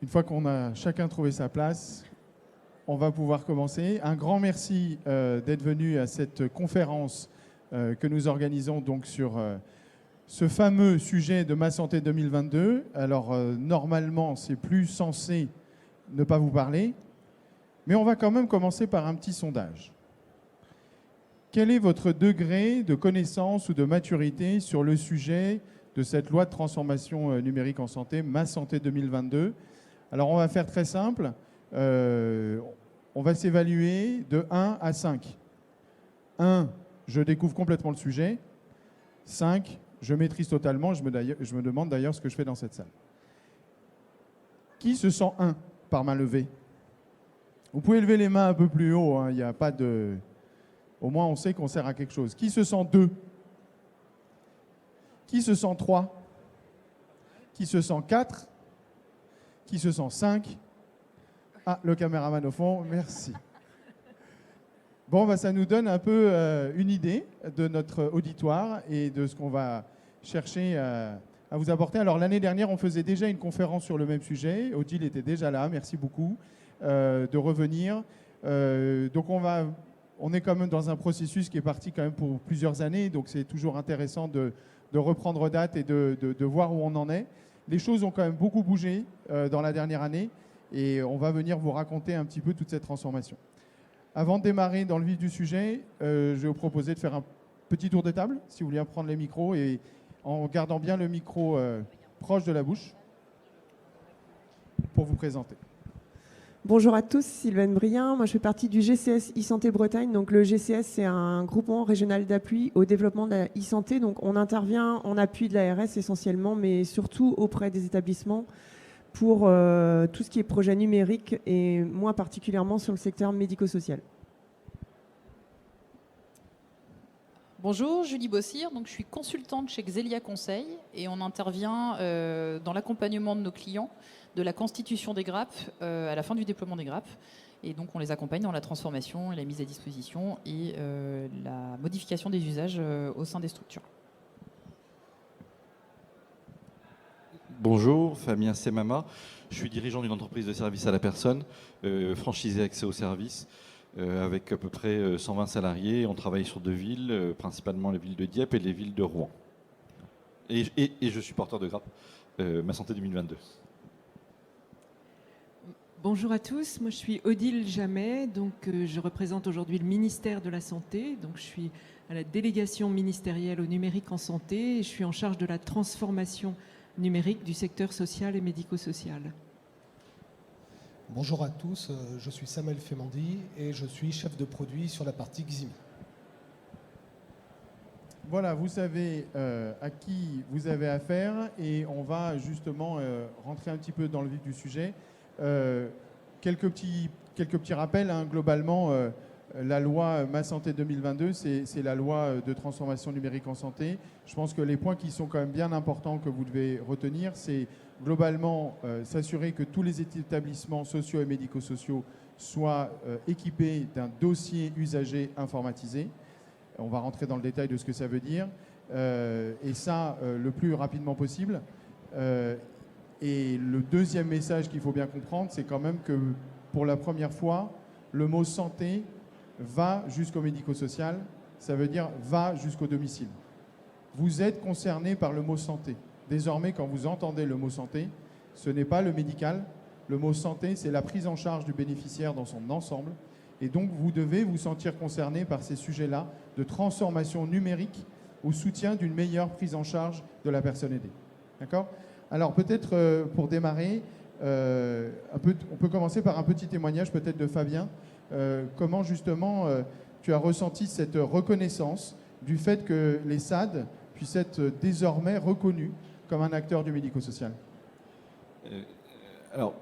Une fois qu'on a chacun trouvé sa place, on va pouvoir commencer. Un grand merci d'être venu à cette conférence que nous organisons donc sur ce fameux sujet de Ma Santé 2022. Alors normalement, c'est plus censé ne pas vous parler, mais on va quand même commencer par un petit sondage. Quel est votre degré de connaissance ou de maturité sur le sujet de cette loi de transformation numérique en santé, Ma Santé 2022 ? Alors on va faire très simple. On va s'évaluer de 1 à 5. 1, je découvre complètement le sujet. 5, je maîtrise totalement. Je me demande d'ailleurs ce que je fais dans cette salle. Qui se sent 1 par main levée? Vous pouvez lever les mains un peu plus haut. Il n'y a pas de... Au moins, on sait qu'on sert à quelque chose. Qui se sent 2? Qui se sent 3? Qui se sent 4? Qui se sent 5? Ah, le caméraman au fond, merci. Bon, bah, ça nous donne un peu une idée de notre auditoire et de ce qu'on va chercher à vous apporter. Alors, l'année dernière, on faisait déjà une conférence sur le même sujet. Odile était déjà là, merci beaucoup de revenir. Donc, on est quand même dans un processus qui est parti quand même pour plusieurs années, donc c'est toujours intéressant de reprendre date et de voir où on en est. Les choses ont quand même beaucoup bougé dans la dernière année et on va venir vous raconter un petit peu toute cette transformation. Avant de démarrer dans le vif du sujet, je vais vous proposer de faire un petit tour de table, si vous voulez prendre les micros, et en gardant bien le micro proche de la bouche pour vous présenter. Bonjour à tous, Sylvaine Brien. Moi, je fais partie du GCS e-santé Bretagne. Donc, le GCS, c'est un groupement régional d'appui au développement de la e-santé. Donc, on intervient en appui de l'ARS essentiellement, mais surtout auprès des établissements pour tout ce qui est projet numérique et moi particulièrement sur le secteur médico-social. Bonjour, Julie Bossir, donc je suis consultante chez Xelia Conseil et on intervient dans l'accompagnement de nos clients de la constitution des grappes à la fin du déploiement des grappes. Et donc on les accompagne dans la transformation et la mise à disposition et la modification des usages au sein des structures. Bonjour, Fabien Semama. Je suis dirigeant d'une entreprise de services à la personne, franchisée accès aux services, avec à peu près 120 salariés. On travaille sur 2 villes, principalement les villes de Dieppe et les villes de Rouen. Et je suis porteur de grappes, Ma Santé 2022. Bonjour à tous, moi je suis Odile Jamet, donc je représente aujourd'hui le ministère de la Santé, donc je suis à la délégation ministérielle au numérique en santé et je suis en charge de la transformation numérique du secteur social et médico-social. Bonjour à tous, je suis Samuel Femandi et je suis chef de produit sur la partie Ximi. Voilà, vous savez à qui vous avez affaire et on va justement rentrer un petit peu dans le vif du sujet. Quelques petits rappels, hein. Globalement, la loi Ma Santé 2022, c'est la loi de transformation numérique en santé. Je pense que les points qui sont quand même bien importants que vous devez retenir, c'est globalement s'assurer que tous les établissements sociaux et médico-sociaux soient équipés d'un dossier usager informatisé. On va rentrer dans le détail de ce que ça veut dire. Et ça, le plus rapidement possible. Et le deuxième message qu'il faut bien comprendre, c'est quand même que pour la première fois, le mot santé va jusqu'au médico-social, ça veut dire va jusqu'au domicile. Vous êtes concerné par le mot santé. Désormais, quand vous entendez le mot santé, ce n'est pas le médical. Le mot santé, c'est la prise en charge du bénéficiaire dans son ensemble. Et donc, vous devez vous sentir concerné par ces sujets-là de transformation numérique au soutien d'une meilleure prise en charge de la personne aidée. D'accord ? Alors peut-être pour démarrer, on peut commencer par un petit témoignage peut-être de Fabien. Comment justement tu as ressenti cette reconnaissance du fait que les SAD puissent être désormais reconnus comme un acteur du médico-social? Alors,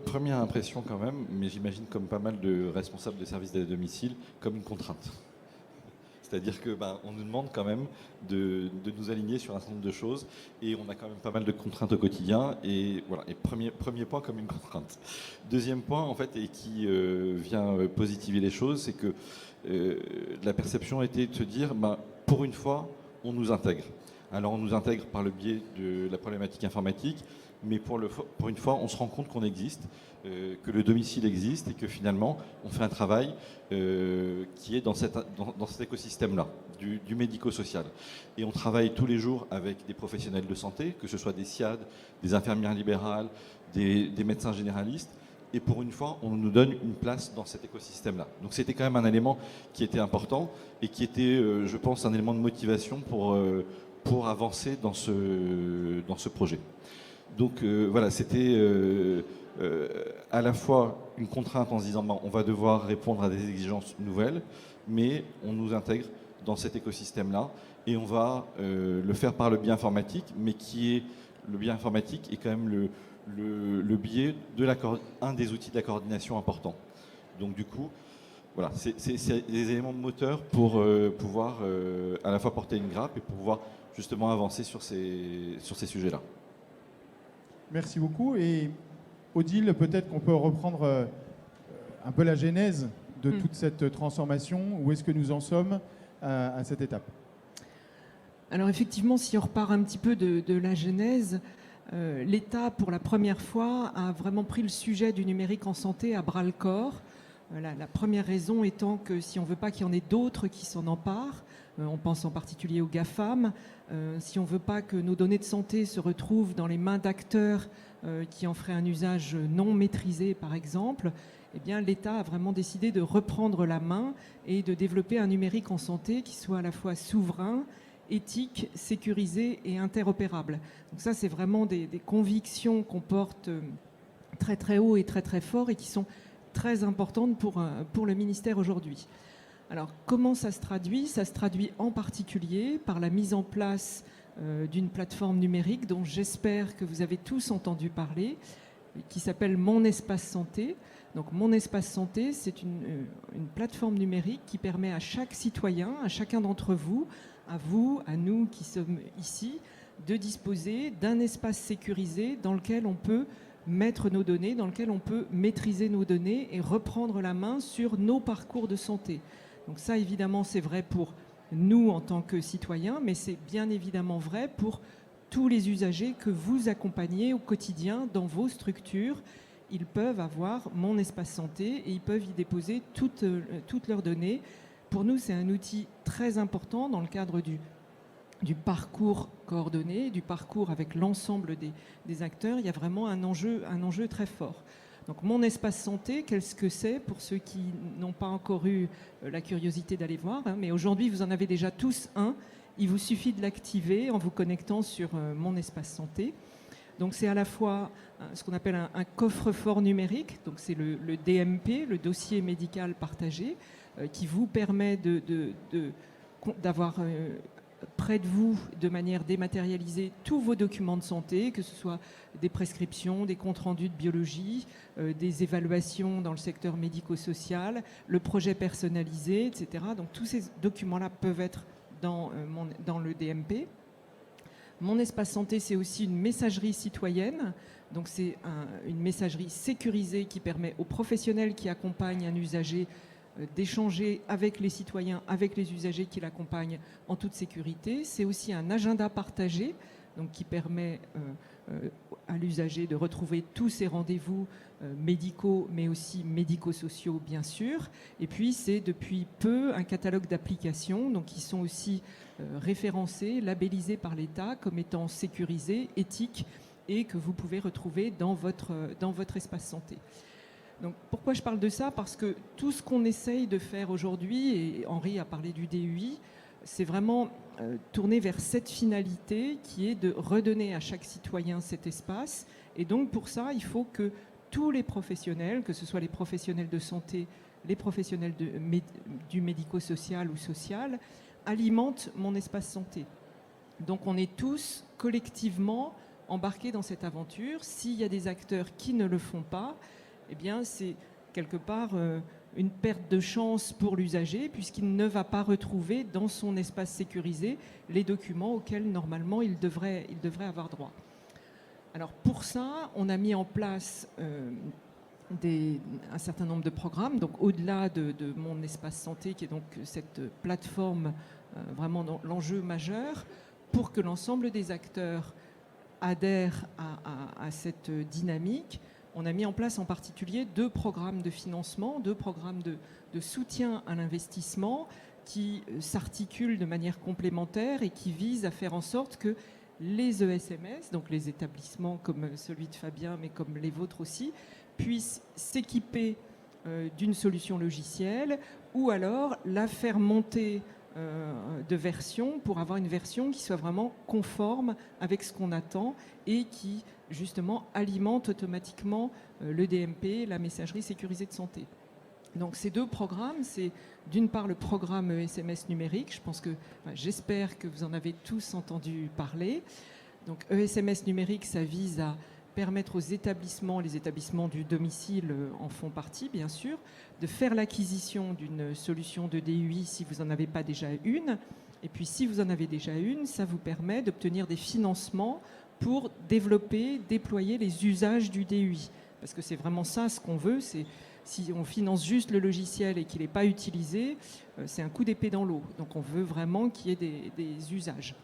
première impression quand même, mais j'imagine comme pas mal de responsables de services d'aide à domicile, comme une contrainte. C'est-à-dire que on nous demande quand même de nous aligner sur un certain nombre de choses et on a quand même pas mal de contraintes au quotidien. Et voilà. Et premier point comme une contrainte. Deuxième point en fait et qui vient positiver les choses, c'est que la perception était de se dire pour une fois on nous intègre. Alors on nous intègre par le biais de la problématique informatique, mais pour une fois, on se rend compte qu'on existe, que le domicile existe et que finalement, on fait un travail qui est dans cet écosystème-là, du médico-social. Et on travaille tous les jours avec des professionnels de santé, que ce soit des SIAD, des infirmières libérales, des médecins généralistes. Et pour une fois, on nous donne une place dans cet écosystème-là. Donc c'était quand même un élément qui était important et qui était, je pense, un élément de motivation pour avancer dans ce projet. Donc voilà, c'était à la fois une contrainte en se disant on va devoir répondre à des exigences nouvelles, mais on nous intègre dans cet écosystème-là et on va le faire par le biais informatique, mais le biais informatique est quand même le biais de un des outils de la coordination important. Donc du coup, voilà, c'est des éléments moteurs pour pouvoir à la fois porter une grappe et pouvoir justement avancer sur ces sujets-là. Merci beaucoup. Et Odile, peut-être qu'on peut reprendre un peu la genèse de toute cette transformation. Où est-ce que nous en sommes à cette étape? Alors effectivement, si on repart un petit peu de la genèse, l'État, pour la première fois, a vraiment pris le sujet du numérique en santé à bras-le-corps. La première raison étant que si on ne veut pas qu'il y en ait d'autres qui s'en emparent, on pense en particulier aux GAFAM, si on ne veut pas que nos données de santé se retrouvent dans les mains d'acteurs qui en feraient un usage non maîtrisé, par exemple, eh bien, l'État a vraiment décidé de reprendre la main et de développer un numérique en santé qui soit à la fois souverain, éthique, sécurisé et interopérable. Donc ça, c'est vraiment des convictions qu'on porte très très haut et très très fort et qui sont très importantes pour le ministère aujourd'hui. Alors, comment ça se traduit? Ça se traduit en particulier par la mise en place d'une plateforme numérique dont j'espère que vous avez tous entendu parler, qui s'appelle Mon Espace Santé. Donc, Mon Espace Santé, c'est une plateforme numérique qui permet à chaque citoyen, à chacun d'entre vous, à nous qui sommes ici, de disposer d'un espace sécurisé dans lequel on peut mettre nos données, dans lequel on peut maîtriser nos données et reprendre la main sur nos parcours de santé. Donc ça, évidemment, c'est vrai pour nous en tant que citoyens, mais c'est bien évidemment vrai pour tous les usagers que vous accompagnez au quotidien dans vos structures. Ils peuvent avoir Mon Espace Santé et ils peuvent y déposer toutes leurs données. Pour nous, c'est un outil très important dans le cadre du parcours coordonné, du parcours avec l'ensemble des acteurs. Il y a vraiment un enjeu très fort. Donc Mon Espace Santé, qu'est-ce que c'est pour ceux qui n'ont pas encore eu la curiosité d'aller voir, mais aujourd'hui vous en avez déjà tous un. Il vous suffit de l'activer en vous connectant sur Mon Espace Santé. Donc c'est à la fois ce qu'on appelle un coffre-fort numérique, donc c'est le DMP, le dossier médical partagé, qui vous permet d'avoir près de vous, de manière dématérialisée, tous vos documents de santé, que ce soit des prescriptions, des comptes rendus de biologie, des évaluations dans le secteur médico-social, le projet personnalisé, etc. Donc tous ces documents-là peuvent être dans le DMP. Mon Espace Santé, c'est aussi une messagerie citoyenne. Donc c'est une messagerie sécurisée qui permet aux professionnels qui accompagnent un usager d'échanger avec les citoyens, avec les usagers qui l'accompagnent en toute sécurité. C'est aussi un agenda partagé, donc qui permet à l'usager de retrouver tous ses rendez-vous médicaux, mais aussi médico-sociaux, bien sûr. Et puis, c'est depuis peu un catalogue d'applications, donc qui sont aussi référencées, labellisées par l'État comme étant sécurisées, éthiques, et que vous pouvez retrouver dans votre espace santé. Donc, pourquoi je parle de ça? Parce que tout ce qu'on essaye de faire aujourd'hui, et Henri a parlé du DUI, c'est vraiment tourner vers cette finalité qui est de redonner à chaque citoyen cet espace. Et donc, pour ça, il faut que tous les professionnels, que ce soit les professionnels de santé, les professionnels du médico-social ou social, alimentent Mon Espace Santé. Donc, on est tous collectivement embarqués dans cette aventure. S'il y a des acteurs qui ne le font pas, eh bien, c'est quelque part une perte de chance pour l'usager puisqu'il ne va pas retrouver dans son espace sécurisé les documents auxquels normalement il devrait avoir droit. Alors pour ça, on a mis en place un certain nombre de programmes, donc au-delà de Mon Espace Santé, qui est donc cette plateforme vraiment l'enjeu majeur, pour que l'ensemble des acteurs adhèrent à cette dynamique, on a mis en place en particulier 2 programmes de financement, 2 programmes de soutien à l'investissement qui s'articulent de manière complémentaire et qui visent à faire en sorte que les ESMS, donc les établissements comme celui de Fabien, mais comme les vôtres aussi, puissent s'équiper d'une solution logicielle ou alors la faire monter de version pour avoir une version qui soit vraiment conforme avec ce qu'on attend et qui justement alimente automatiquement le DMP, la messagerie sécurisée de santé. Donc ces 2 programmes, c'est d'une part le programme ESMS numérique, j'espère que vous en avez tous entendu parler. Donc ESMS numérique, ça vise à permettre aux établissements, les établissements du domicile en font partie bien sûr, de faire l'acquisition d'une solution de DUI si vous n'en avez pas déjà une. Et puis si vous en avez déjà une, ça vous permet d'obtenir des financements pour développer, déployer les usages du DUI. Parce que c'est vraiment ça ce qu'on veut, c'est si on finance juste le logiciel et qu'il n'est pas utilisé, c'est un coup d'épée dans l'eau. Donc on veut vraiment qu'il y ait des usages.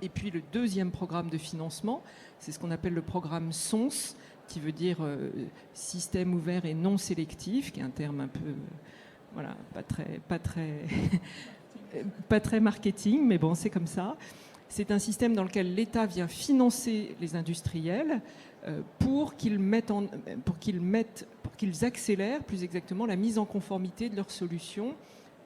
Et puis le 2e programme de financement, c'est ce qu'on appelle le programme SONS, qui veut dire système ouvert et non sélectif, qui est un terme un peu, voilà, pas très marketing, mais bon, c'est comme ça. C'est un système dans lequel l'État vient financer les industriels pour qu'ils accélèrent plus exactement la mise en conformité de leurs solutions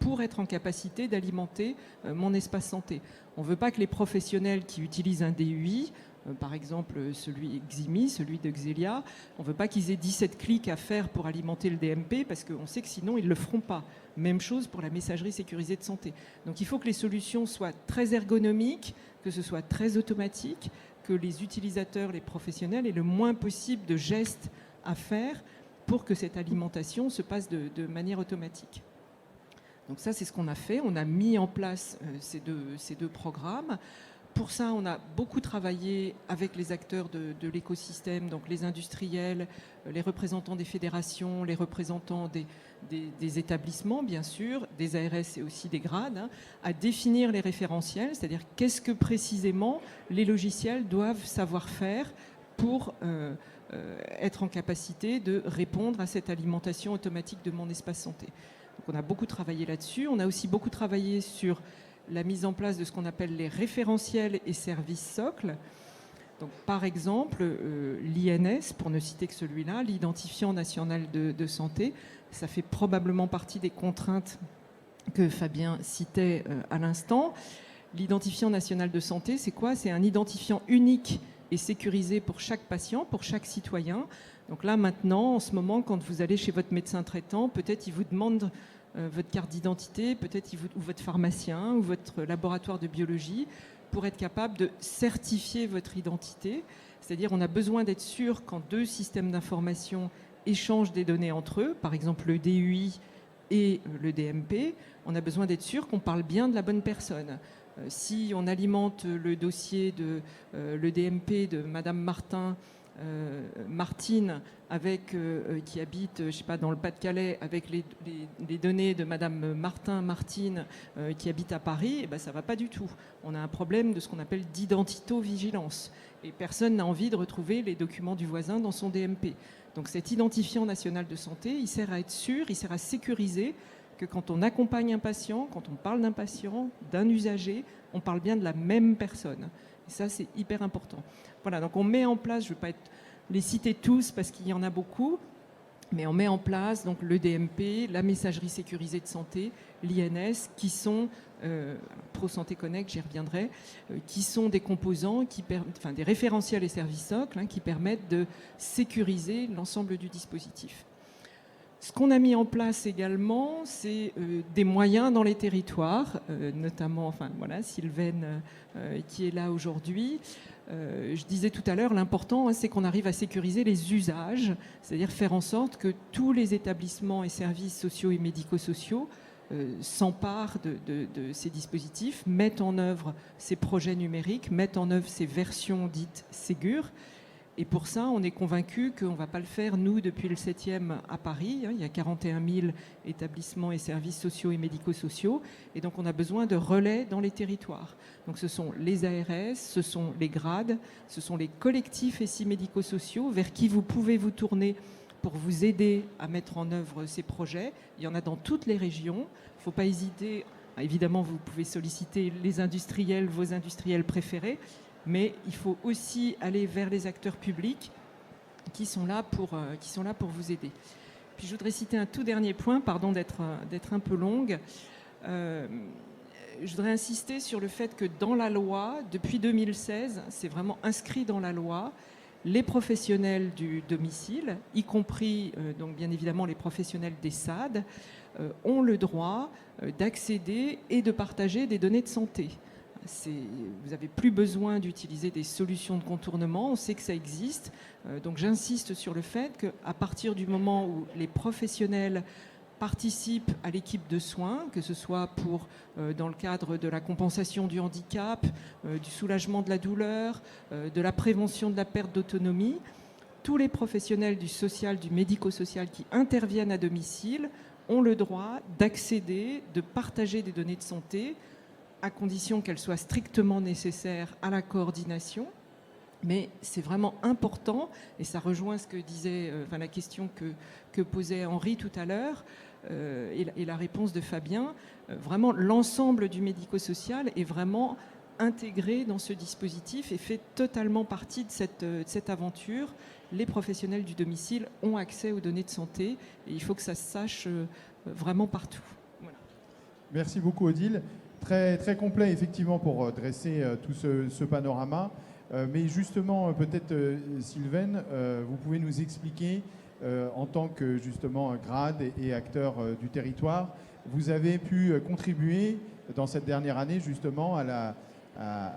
pour être en capacité d'alimenter mon espace santé. On ne veut pas que les professionnels qui utilisent un DUI, par exemple celui Ximi, celui de Xelia, on ne veut pas qu'ils aient 17 clics à faire pour alimenter le DMP parce qu'on sait que sinon ils ne le feront pas. Même chose pour la messagerie sécurisée de santé. Donc il faut que les solutions soient très ergonomiques, que ce soit très automatique, que les utilisateurs, les professionnels aient le moins possible de gestes à faire pour que cette alimentation se passe de manière automatique. Donc ça, c'est ce qu'on a fait. On a mis en place ces deux programmes. Pour ça, on a beaucoup travaillé avec les acteurs de l'écosystème, donc les industriels, les représentants des fédérations, les représentants des établissements, bien sûr, des ARS et aussi des grades, à définir les référentiels, c'est-à-dire qu'est-ce que précisément les logiciels doivent savoir faire pour être en capacité de répondre à cette alimentation automatique de mon espace santé. Donc on a beaucoup travaillé là-dessus. On a aussi beaucoup travaillé sur la mise en place de ce qu'on appelle les référentiels et services socles. Donc, par exemple, l'INS, pour ne citer que celui-là, l'identifiant national de santé, ça fait probablement partie des contraintes que Fabien citait à l'instant. L'identifiant national de santé, c'est quoi? C'est un identifiant unique et sécurisé pour chaque patient, pour chaque citoyen. Donc là, maintenant, en ce moment, quand vous allez chez votre médecin traitant, peut-être il vous demande votre carte d'identité, peut-être ou votre pharmacien ou votre laboratoire de biologie pour être capable de certifier votre identité. C'est-à-dire on a besoin d'être sûr quand 2 systèmes d'information échangent des données entre eux, par exemple le DUI et le DMP, on a besoin d'être sûr qu'on parle bien de la bonne personne. Si on alimente le dossier de le DMP de Madame Martine qui habite, je sais pas, dans le Pas-de-Calais, avec les données de Madame Martine qui habite à Paris, et ben ça va pas du tout. On a un problème de ce qu'on appelle d'identito-vigilance. Et personne n'a envie de retrouver les documents du voisin dans son DMP. Donc cet identifiant national de santé, il sert à être sûr, il sert à sécuriser que quand on accompagne un patient, quand on parle d'un patient, d'un usager, on parle bien de la même personne. Et ça, c'est hyper important. Voilà, donc on met en place, je ne vais pas les citer tous parce qu'il y en a beaucoup, mais on met en place donc, le DMP, la messagerie sécurisée de santé, l'INS, qui sont, Pro Santé Connect, j'y reviendrai, qui sont des composants, des référentiels et services socles qui permettent de sécuriser l'ensemble du dispositif. Ce qu'on a mis en place également, c'est des moyens dans les territoires, notamment, Sylvaine qui est là aujourd'hui. Je disais tout à l'heure, l'important, c'est qu'on arrive à sécuriser les usages, c'est-à-dire faire en sorte que tous les établissements et services sociaux et médico-sociaux s'emparent de ces dispositifs, mettent en œuvre ces projets numériques, mettent en œuvre ces versions dites Ségur. Et pour ça, on est convaincu qu'on ne va pas le faire, nous, depuis le 7e à Paris. Il y a 41 000 établissements et services sociaux et médico-sociaux. Et donc, on a besoin de relais dans les territoires. Donc, ce sont les ARS, ce sont les grades, ce sont les collectifs et SI médico-sociaux vers qui vous pouvez vous tourner pour vous aider à mettre en œuvre ces projets. Il y en a dans toutes les régions. Il ne faut pas hésiter. Évidemment, vous pouvez solliciter les industriels, vos industriels préférés. Mais il faut aussi aller vers les acteurs publics qui sont là pour vous aider. Puis je voudrais citer un tout dernier point, pardon d'être un peu longue. Je voudrais insister sur le fait que dans la loi, depuis 2016, c'est vraiment inscrit dans la loi, les professionnels du domicile, y compris donc bien évidemment les professionnels des SAD, ont le droit d'accéder et de partager des données de santé. Vous n'avez plus besoin d'utiliser des solutions de contournement, on sait que ça existe. Donc j'insiste sur le fait qu'à partir du moment où les professionnels participent à l'équipe de soins, que ce soit dans le cadre de la compensation du handicap, du soulagement de la douleur, de la prévention de la perte d'autonomie, tous les professionnels du social, du médico-social qui interviennent à domicile ont le droit d'accéder, de partager des données de santé, à condition qu'elles soient strictement nécessaires à la coordination. Mais c'est vraiment important, et ça rejoint ce que disait, la question que posait Henri tout à l'heure, et la réponse de Fabien. Vraiment, l'ensemble du médico-social est vraiment intégré dans ce dispositif et fait totalement partie de cette aventure. Les professionnels du domicile ont accès aux données de santé, et il faut que ça se sache vraiment partout. Voilà. Merci beaucoup, Odile. Très, très complet, effectivement, pour dresser tout ce panorama. Mais justement, peut-être, Sylvaine, vous pouvez nous expliquer, en tant que, justement, grade et acteur du territoire, vous avez pu contribuer dans cette dernière année, justement, à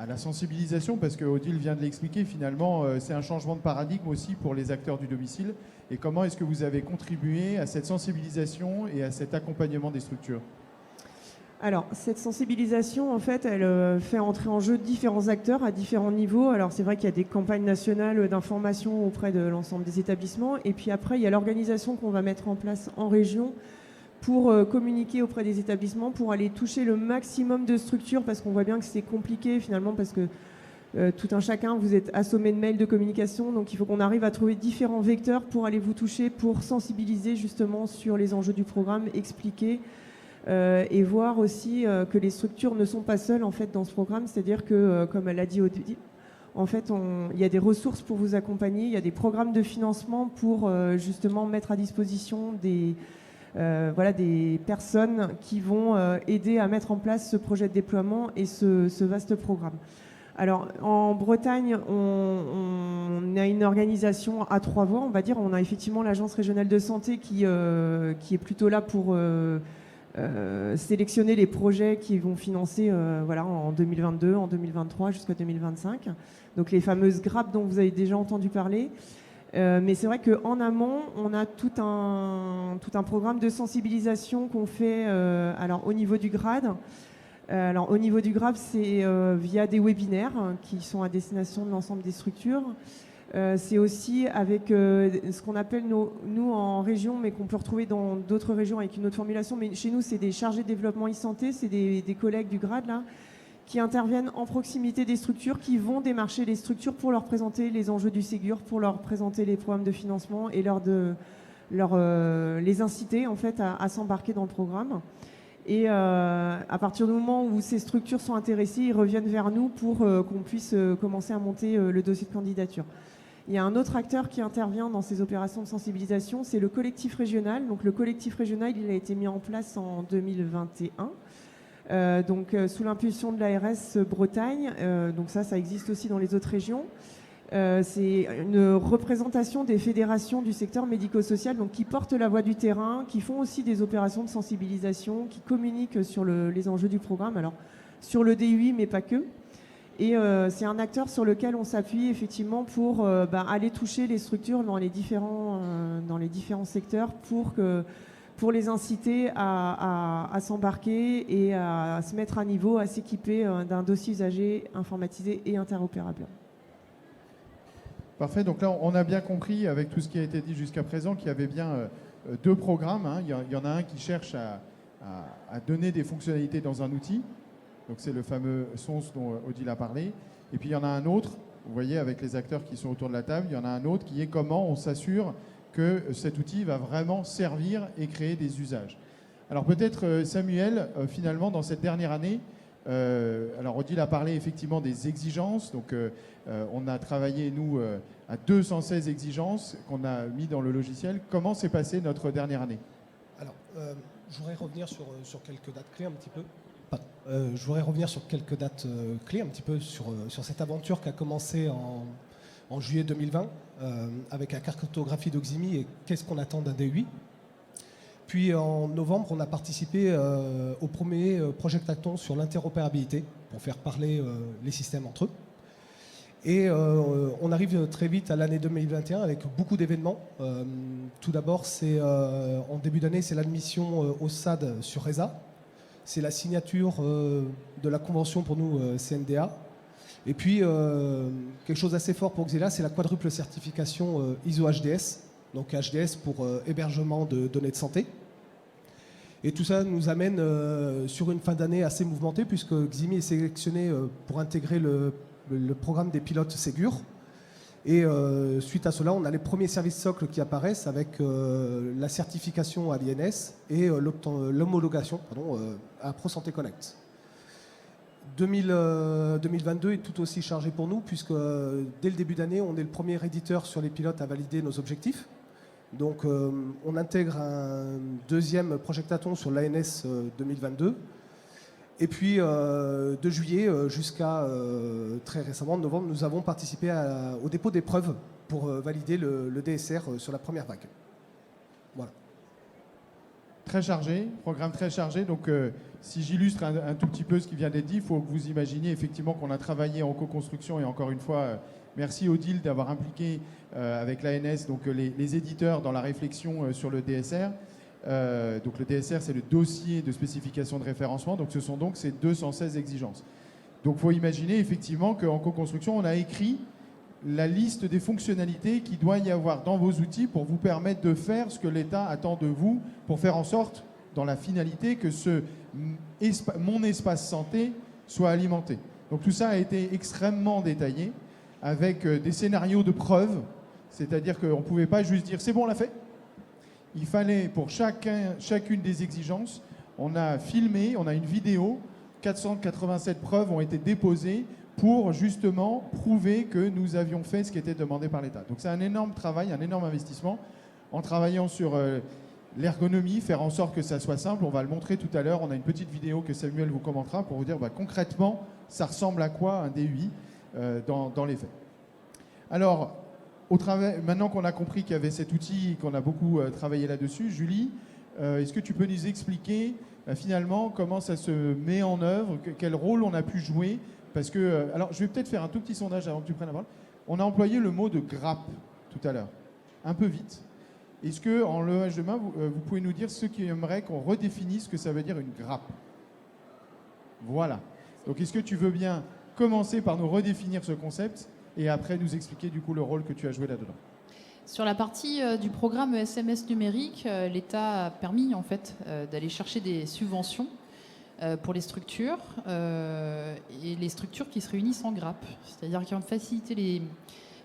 la sensibilisation, parce que Odile vient de l'expliquer, finalement, c'est un changement de paradigme aussi pour les acteurs du domicile. Et comment est-ce que vous avez contribué à cette sensibilisation et à cet accompagnement des structures ? Alors, cette sensibilisation, en fait, elle fait entrer en jeu différents acteurs à différents niveaux. Alors, c'est vrai qu'il y a des campagnes nationales d'information auprès de l'ensemble des établissements. Et puis après, il y a l'organisation qu'on va mettre en place en région pour communiquer auprès des établissements, pour aller toucher le maximum de structures, parce qu'on voit bien que c'est compliqué finalement, parce que tout un chacun, vous êtes assommé de mails de communication. Donc, il faut qu'on arrive à trouver différents vecteurs pour aller vous toucher, pour sensibiliser justement sur les enjeux du programme, expliquer. Et voir aussi que les structures ne sont pas seules en fait dans ce programme, c'est-à-dire que, comme elle a dit Odile, en fait, il y a des ressources pour vous accompagner, il y a des programmes de financement pour justement mettre à disposition des personnes qui vont aider à mettre en place ce projet de déploiement et ce vaste programme. Alors, en Bretagne, on a une organisation à 3 voies, on va dire. On a effectivement l'Agence régionale de santé qui est plutôt là pour sélectionner les projets qui vont financer en 2022, en 2023 jusqu'à 2025. Donc les fameuses GRAP dont vous avez déjà entendu parler. Mais c'est vrai qu'en amont, on a tout un programme de sensibilisation qu'on fait au niveau du grade. Alors au niveau du grade, c'est via des webinaires qui sont à destination de l'ensemble des structures. C'est aussi avec ce qu'on appelle nous en région, mais qu'on peut retrouver dans d'autres régions avec une autre formulation. Mais chez nous, c'est des chargés de développement e-santé, c'est des collègues du grade là, qui interviennent en proximité des structures, qui vont démarcher les structures pour leur présenter les enjeux du Ségur, pour leur présenter les programmes de financement et les inciter en fait à s'embarquer dans le programme. Et à partir du moment où ces structures sont intéressées, ils reviennent vers nous pour qu'on puisse commencer à monter le dossier de candidature. Il y a un autre acteur qui intervient dans ces opérations de sensibilisation, c'est le collectif régional. Donc le collectif régional, il a été mis en place en 2021, sous l'impulsion de l'ARS Bretagne. Donc ça existe aussi dans les autres régions. C'est une représentation des fédérations du secteur médico-social, donc qui portent la voix du terrain, qui font aussi des opérations de sensibilisation, qui communiquent sur les enjeux du programme. Alors sur le DUI, mais pas que. Et c'est un acteur sur lequel on s'appuie effectivement pour aller toucher les structures dans les différents secteurs pour les inciter à s'embarquer et à se mettre à niveau, à s'équiper d'un dossier usager informatisé et interopérable. Parfait. Donc là, on a bien compris, avec tout ce qui a été dit jusqu'à présent, qu'il y avait bien deux programmes. Hein. Il y en a un qui cherche à donner des fonctionnalités dans un outil. Donc c'est le fameux SONS dont Odile a parlé. Et puis il y en a un autre, vous voyez, avec les acteurs qui sont autour de la table, il y en a un autre qui est comment on s'assure que cet outil va vraiment servir et créer des usages. Alors peut-être, Samuel, finalement, dans cette dernière année, alors Odile a parlé effectivement des exigences. Donc on a travaillé, nous, à 216 exigences qu'on a mis dans le logiciel. Comment s'est passée notre dernière année? Alors, je voudrais revenir sur quelques dates clés un petit peu. Je voudrais revenir sur quelques dates clés un petit peu sur cette aventure qui a commencé en juillet 2020 avec la cartographie d'Oximi et qu'est-ce qu'on attend d'un DUI. Puis en novembre, on a participé au premier Project Hackathon sur l'interopérabilité pour faire parler les systèmes entre eux. Et on arrive très vite à l'année 2021 avec beaucoup d'événements. Tout d'abord, en début d'année, c'est l'admission au SAD sur RESA. C'est la signature de la convention pour nous CNDA. Et puis, quelque chose d'assez fort pour Xelia, c'est la quadruple certification ISO HDS. Donc HDS pour hébergement de données de santé. Et tout ça nous amène sur une fin d'année assez mouvementée puisque Ximi est sélectionné pour intégrer le programme des pilotes Ségur. Et suite à cela, on a les premiers services socles qui apparaissent avec la certification à l'INS et l'homologation à ProSanté Connect. 2022 est tout aussi chargé pour nous puisque dès le début d'année, on est le premier éditeur sur les pilotes à valider nos objectifs. Donc on intègre un deuxième Project Hackathon sur l'ANS 2022. Et puis de juillet jusqu'à très récemment, novembre, nous avons participé au dépôt d'épreuves pour valider le DSR sur la première vague. Voilà. Très chargé, programme très chargé. Donc si j'illustre un tout petit peu ce qui vient d'être dit, il faut que vous imaginiez effectivement qu'on a travaillé en co-construction et encore une fois, merci Odile d'avoir impliqué avec l'ANS donc les éditeurs dans la réflexion sur le DSR. Donc le DSR, c'est le dossier de spécification de référencement. Donc ce sont donc ces 216 exigences. Donc il faut imaginer effectivement qu'en co-construction, on a écrit la liste des fonctionnalités qu'il doit y avoir dans vos outils pour vous permettre de faire ce que l'État attend de vous pour faire en sorte, dans la finalité, que mon espace santé soit alimenté. Donc tout ça a été extrêmement détaillé avec des scénarios de preuve, c'est-à-dire qu'on ne pouvait pas juste dire « c'est bon, on l'a fait ». Il fallait, pour chacune des exigences, on a filmé, on a une vidéo, 487 preuves ont été déposées pour justement prouver que nous avions fait ce qui était demandé par l'État. Donc c'est un énorme travail, un énorme investissement, en travaillant sur l'ergonomie, faire en sorte que ça soit simple. On va le montrer tout à l'heure, on a une petite vidéo que Samuel vous commentera pour vous dire concrètement, ça ressemble à quoi un DUI dans les faits. Alors, maintenant qu'on a compris qu'il y avait cet outil, qu'on a beaucoup travaillé là-dessus, Julie, est-ce que tu peux nous expliquer finalement comment ça se met en œuvre, quel rôle on a pu jouer? Parce que, alors je vais peut-être faire un tout petit sondage avant que tu prennes la parole. On a employé le mot de grappe tout à l'heure, un peu vite. Est-ce qu'en levage de main, vous pouvez nous dire ceux qui aimeraient qu'on redéfinisse ce que ça veut dire une grappe? Voilà. Donc est-ce que tu veux bien commencer par nous redéfinir ce concept et après nous expliquer du coup le rôle que tu as joué là-dedans? Sur la partie du programme SMS numérique, l'État a permis en fait d'aller chercher des subventions pour les structures et les structures qui se réunissent en grappe, c'est-à-dire qui ont facilité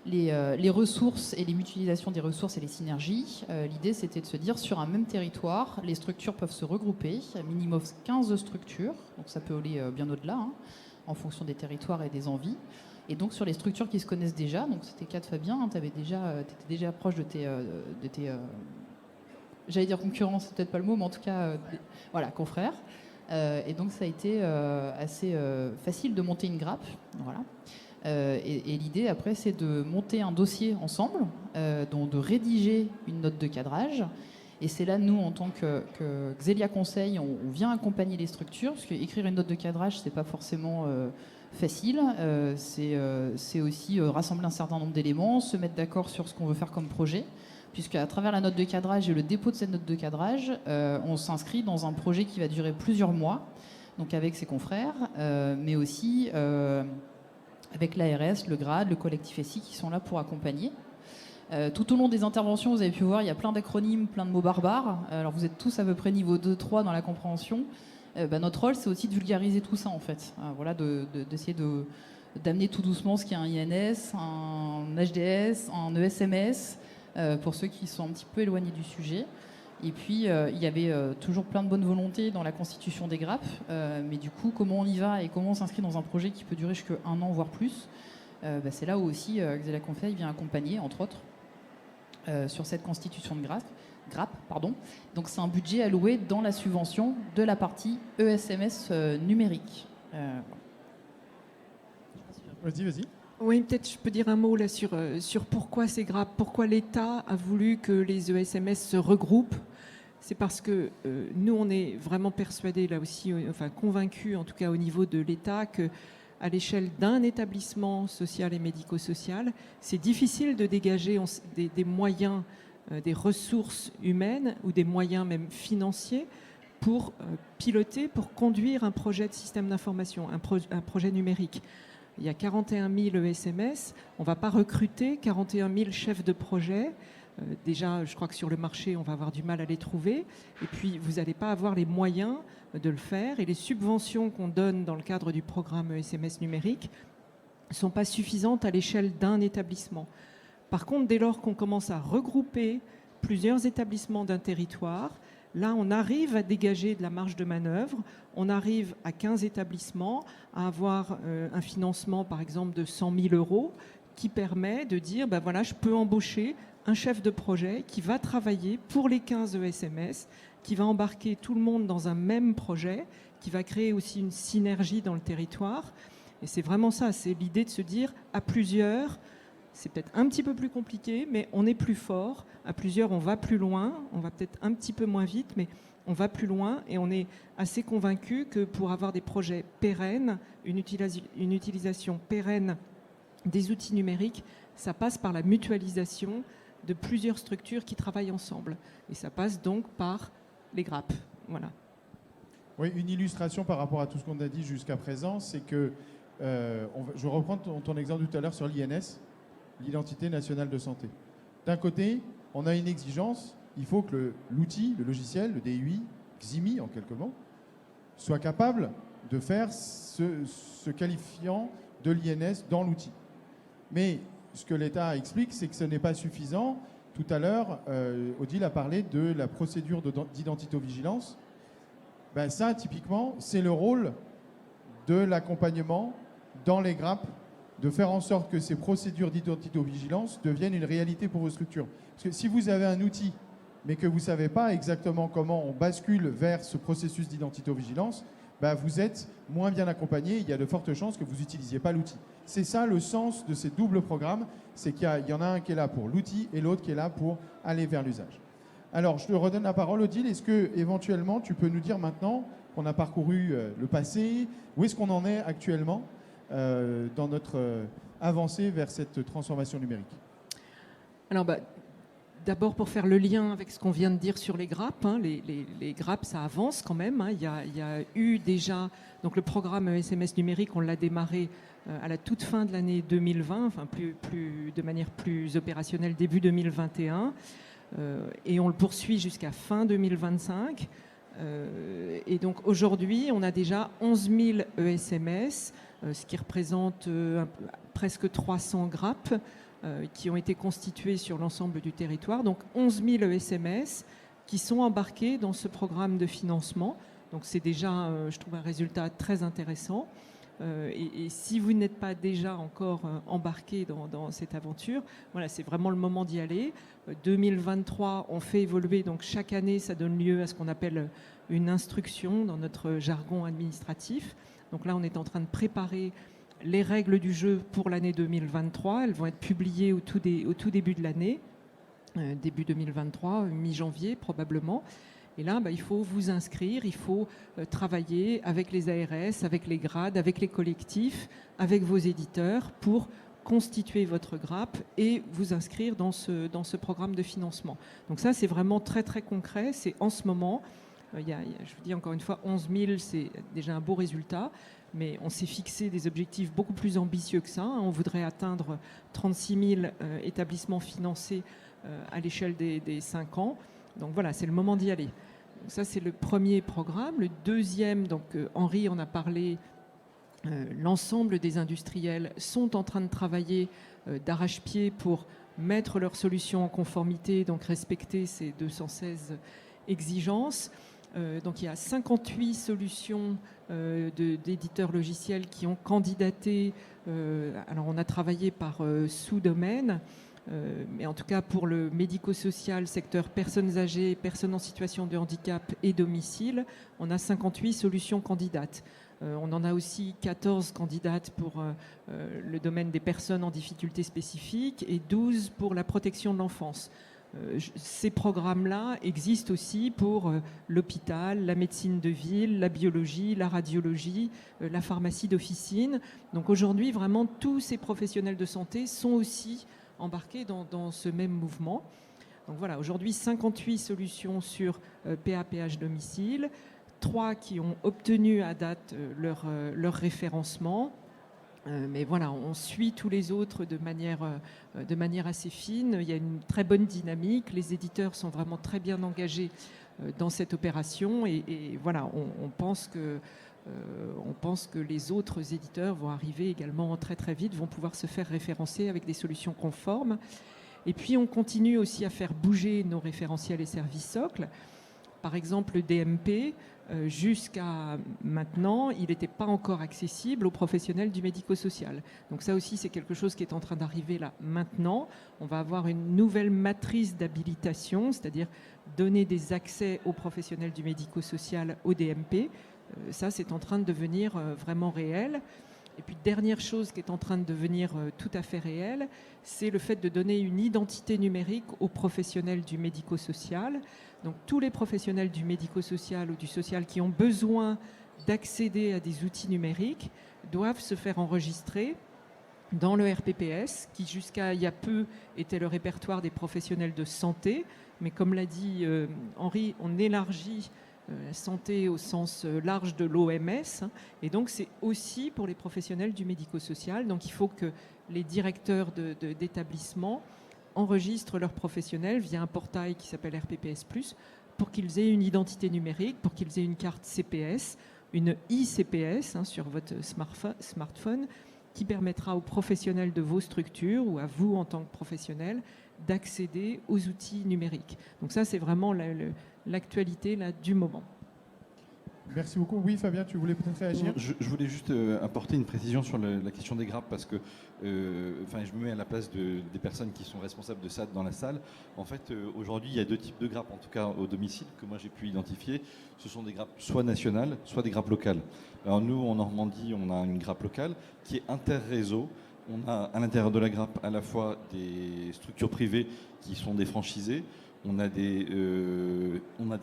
les ressources et les mutualisations des ressources et les synergies. L'idée, c'était de se dire, sur un même territoire, les structures peuvent se regrouper, à minimum 15 structures, donc ça peut aller bien au-delà, en fonction des territoires et des envies. Et donc sur les structures qui se connaissent déjà, donc c'était le cas de Fabien, tu étais déjà proche de tes j'allais dire concurrents, c'est peut-être pas le mot, mais en tout cas, voilà, confrères. Et donc ça a été assez facile de monter une grappe, voilà. Et l'idée après, c'est de monter un dossier ensemble, donc de rédiger une note de cadrage. Et c'est là, nous, en tant que Xelia Conseil, on vient accompagner les structures, parce qu'écrire une note de cadrage, c'est pas forcément facile. C'est aussi rassembler un certain nombre d'éléments, se mettre d'accord sur ce qu'on veut faire comme projet, puisque à travers la note de cadrage et le dépôt de cette note de cadrage, on s'inscrit dans un projet qui va durer plusieurs mois, donc avec ses confrères, mais aussi avec l'ARS, le GRAD, le collectif SI qui sont là pour accompagner. Tout au long des interventions, vous avez pu voir, il y a plein d'acronymes, plein de mots barbares. Alors vous êtes tous à peu près niveau 2-3 dans la compréhension. Notre rôle, c'est aussi de vulgariser tout ça, en fait. Voilà, d'essayer d'amener tout doucement ce qu'il y a un INS, un HDS, un ESMS, pour ceux qui sont un petit peu éloignés du sujet. Et puis, il y avait toujours plein de bonne volonté dans la constitution des GRAP. Mais du coup, comment on y va et comment on s'inscrit dans un projet qui peut durer jusqu'à 1 an, voire plus, c'est là où aussi Xelia Conseil vient accompagner, entre autres, sur cette constitution de GRAP. Donc, c'est un budget alloué dans la subvention de la partie ESMS numérique. Vas-y. Oui, peut-être je peux dire un mot là sur pourquoi ces GRAP, pourquoi l'État a voulu que les ESMS se regroupent. C'est parce que nous, on est vraiment persuadés, là aussi, enfin convaincus en tout cas au niveau de l'État, qu'à l'échelle d'un établissement social et médico-social, c'est difficile de dégager des moyens, des ressources humaines ou des moyens même financiers pour piloter, pour conduire un projet de système d'information, un projet numérique. Il y a 41 000 ESMS, on ne va pas recruter 41 000 chefs de projet. Déjà, je crois que sur le marché, on va avoir du mal à les trouver. Et puis, vous n'allez pas avoir les moyens de le faire. Et les subventions qu'on donne dans le cadre du programme ESMS numérique ne sont pas suffisantes à l'échelle d'un établissement. Par contre, dès lors qu'on commence à regrouper plusieurs établissements d'un territoire, là, on arrive à dégager de la marge de manœuvre. On arrive à 15 établissements à avoir un financement, par exemple, de 100 000 euros qui permet de dire, ben voilà, je peux embaucher un chef de projet qui va travailler pour les 15 ESMS, qui va embarquer tout le monde dans un même projet, qui va créer aussi une synergie dans le territoire. Et c'est vraiment ça, c'est l'idée de se dire, à plusieurs, c'est peut-être un petit peu plus compliqué, mais on est plus fort. À plusieurs, on va plus loin. On va peut-être un petit peu moins vite, mais on va plus loin. Et on est assez convaincu que pour avoir des projets pérennes, une utilisation pérenne des outils numériques, ça passe par la mutualisation de plusieurs structures qui travaillent ensemble. Et ça passe donc par les GRAP. Voilà. Oui, une illustration par rapport à tout ce qu'on a dit jusqu'à présent, c'est que, je reprends ton exemple tout à l'heure sur l'INS, l'identité nationale de santé. D'un côté, on a une exigence, il faut que l'outil, le logiciel, le DUI, XIMI en quelques mots, soit capable de faire ce qualifiant de l'INS dans l'outil. Mais ce que l'État explique, c'est que ce n'est pas suffisant. Tout à l'heure, Odile a parlé de la procédure d'identité-vigilance. Ben ça, typiquement, c'est le rôle de l'accompagnement dans les GRAP, de faire en sorte que ces procédures d'identité-vigilance deviennent une réalité pour vos structures. Parce que si vous avez un outil, mais que vous ne savez pas exactement comment on bascule vers ce processus d'identité-vigilance, ben vous êtes moins bien accompagné. Il y a de fortes chances que vous n'utilisiez pas l'outil. C'est ça le sens de ces doubles programmes, c'est qu'il y en a un qui est là pour l'outil et l'autre qui est là pour aller vers l'usage. Alors, je te redonne la parole, Odile. Est-ce que, éventuellement, tu peux nous dire maintenant qu'on a parcouru le passé, où est-ce qu'on en est actuellement dans notre avancée vers cette transformation numérique? Alors, d'abord, pour faire le lien avec ce qu'on vient de dire sur les GRAP, les GRAP, ça avance quand même. Il y a eu déjà donc le programme ESMS numérique, on l'a démarré à la toute fin de l'année 2020, enfin de manière plus opérationnelle début 2021, et on le poursuit jusqu'à fin 2025. Et donc aujourd'hui, on a déjà 11 000 ESMS, ce qui représente presque 300 GRAP qui ont été constitués sur l'ensemble du territoire. Donc 11 000 ESMS qui sont embarqués dans ce programme de financement. Donc c'est déjà, je trouve, un résultat très intéressant. Et si vous n'êtes pas déjà encore embarqué dans cette aventure, voilà, c'est vraiment le moment d'y aller. 2023, on fait évoluer, donc chaque année, ça donne lieu à ce qu'on appelle une instruction dans notre jargon administratif. Donc là, on est en train de préparer les règles du jeu pour l'année 2023. Elles vont être publiées au tout début de l'année, début 2023, mi-janvier probablement. Et là, il faut vous inscrire, il faut travailler avec les ARS, avec les grades, avec les collectifs, avec vos éditeurs pour constituer votre GRAP et vous inscrire dans ce programme de financement. Donc ça, c'est vraiment très très concret. C'est en ce moment. Je vous dis encore une fois, 11 000, c'est déjà un beau résultat, mais on s'est fixé des objectifs beaucoup plus ambitieux que ça. On voudrait atteindre 36 000 établissements financés à l'échelle des 5 ans. Donc voilà, c'est le moment d'y aller. Donc ça, c'est le premier programme. Le deuxième, donc Henri en a parlé, l'ensemble des industriels sont en train de travailler d'arrache-pied pour mettre leurs solutions en conformité, donc respecter ces 216 exigences. Donc il y a 58 solutions d'éditeurs logiciels qui ont candidaté. Alors on a travaillé par sous-domaine, mais en tout cas pour le médico-social, secteur personnes âgées, personnes en situation de handicap et domicile, on a 58 solutions candidates. On en a aussi 14 candidates pour le domaine des personnes en difficulté spécifique et 12 pour la protection de l'enfance. Ces programmes-là existent aussi pour l'hôpital, la médecine de ville, la biologie, la radiologie, la pharmacie d'officine. Donc aujourd'hui, vraiment, tous ces professionnels de santé sont aussi embarqués dans ce même mouvement. Donc voilà, aujourd'hui, 58 solutions sur PAPH domicile, 3 qui ont obtenu à date leur référencement. Mais voilà, on suit tous les autres de manière assez fine. Il y a une très bonne dynamique. Les éditeurs sont vraiment très bien engagés dans cette opération. Et voilà, on pense que les autres éditeurs vont arriver également très très vite, vont pouvoir se faire référencer avec des solutions conformes. Et puis on continue aussi à faire bouger nos référentiels et services socles. Par exemple, le DMP, jusqu'à maintenant, il n'était pas encore accessible aux professionnels du médico-social. Donc ça aussi, c'est quelque chose qui est en train d'arriver là maintenant. On va avoir une nouvelle matrice d'habilitation, c'est-à-dire donner des accès aux professionnels du médico-social au DMP. Ça, c'est en train de devenir vraiment réel. Et puis, dernière chose qui est en train de devenir tout à fait réelle, c'est le fait de donner une identité numérique aux professionnels du médico-social. Donc, tous les professionnels du médico-social ou du social qui ont besoin d'accéder à des outils numériques doivent se faire enregistrer dans le RPPS, qui jusqu'à il y a peu était le répertoire des professionnels de santé. Mais comme l'a dit Henri, on élargit la santé au sens large de l'OMS. Et donc, c'est aussi pour les professionnels du médico-social. Donc, il faut que les directeurs d'établissements enregistrent leurs professionnels via un portail qui s'appelle RPPS+, pour qu'ils aient une identité numérique, pour qu'ils aient une carte CPS, une e-CPS sur votre smartphone, qui permettra aux professionnels de vos structures ou à vous en tant que professionnel d'accéder aux outils numériques. Donc ça, c'est vraiment l'actualité du moment. Merci beaucoup. Oui, Fabien, tu voulais peut-être réagir ? Je voulais juste apporter une précision sur la question des grappes parce que je me mets à la place des personnes qui sont responsables de ça dans la salle. En fait, aujourd'hui, il y a 2 types de grappes, en tout cas au domicile, que moi j'ai pu identifier. Ce sont des grappes soit nationales, soit des grappes locales. Alors nous, en Normandie, on a une grappe locale qui est inter-réseau. On a à l'intérieur de la grappe à la fois des structures privées qui sont des franchisés, on a des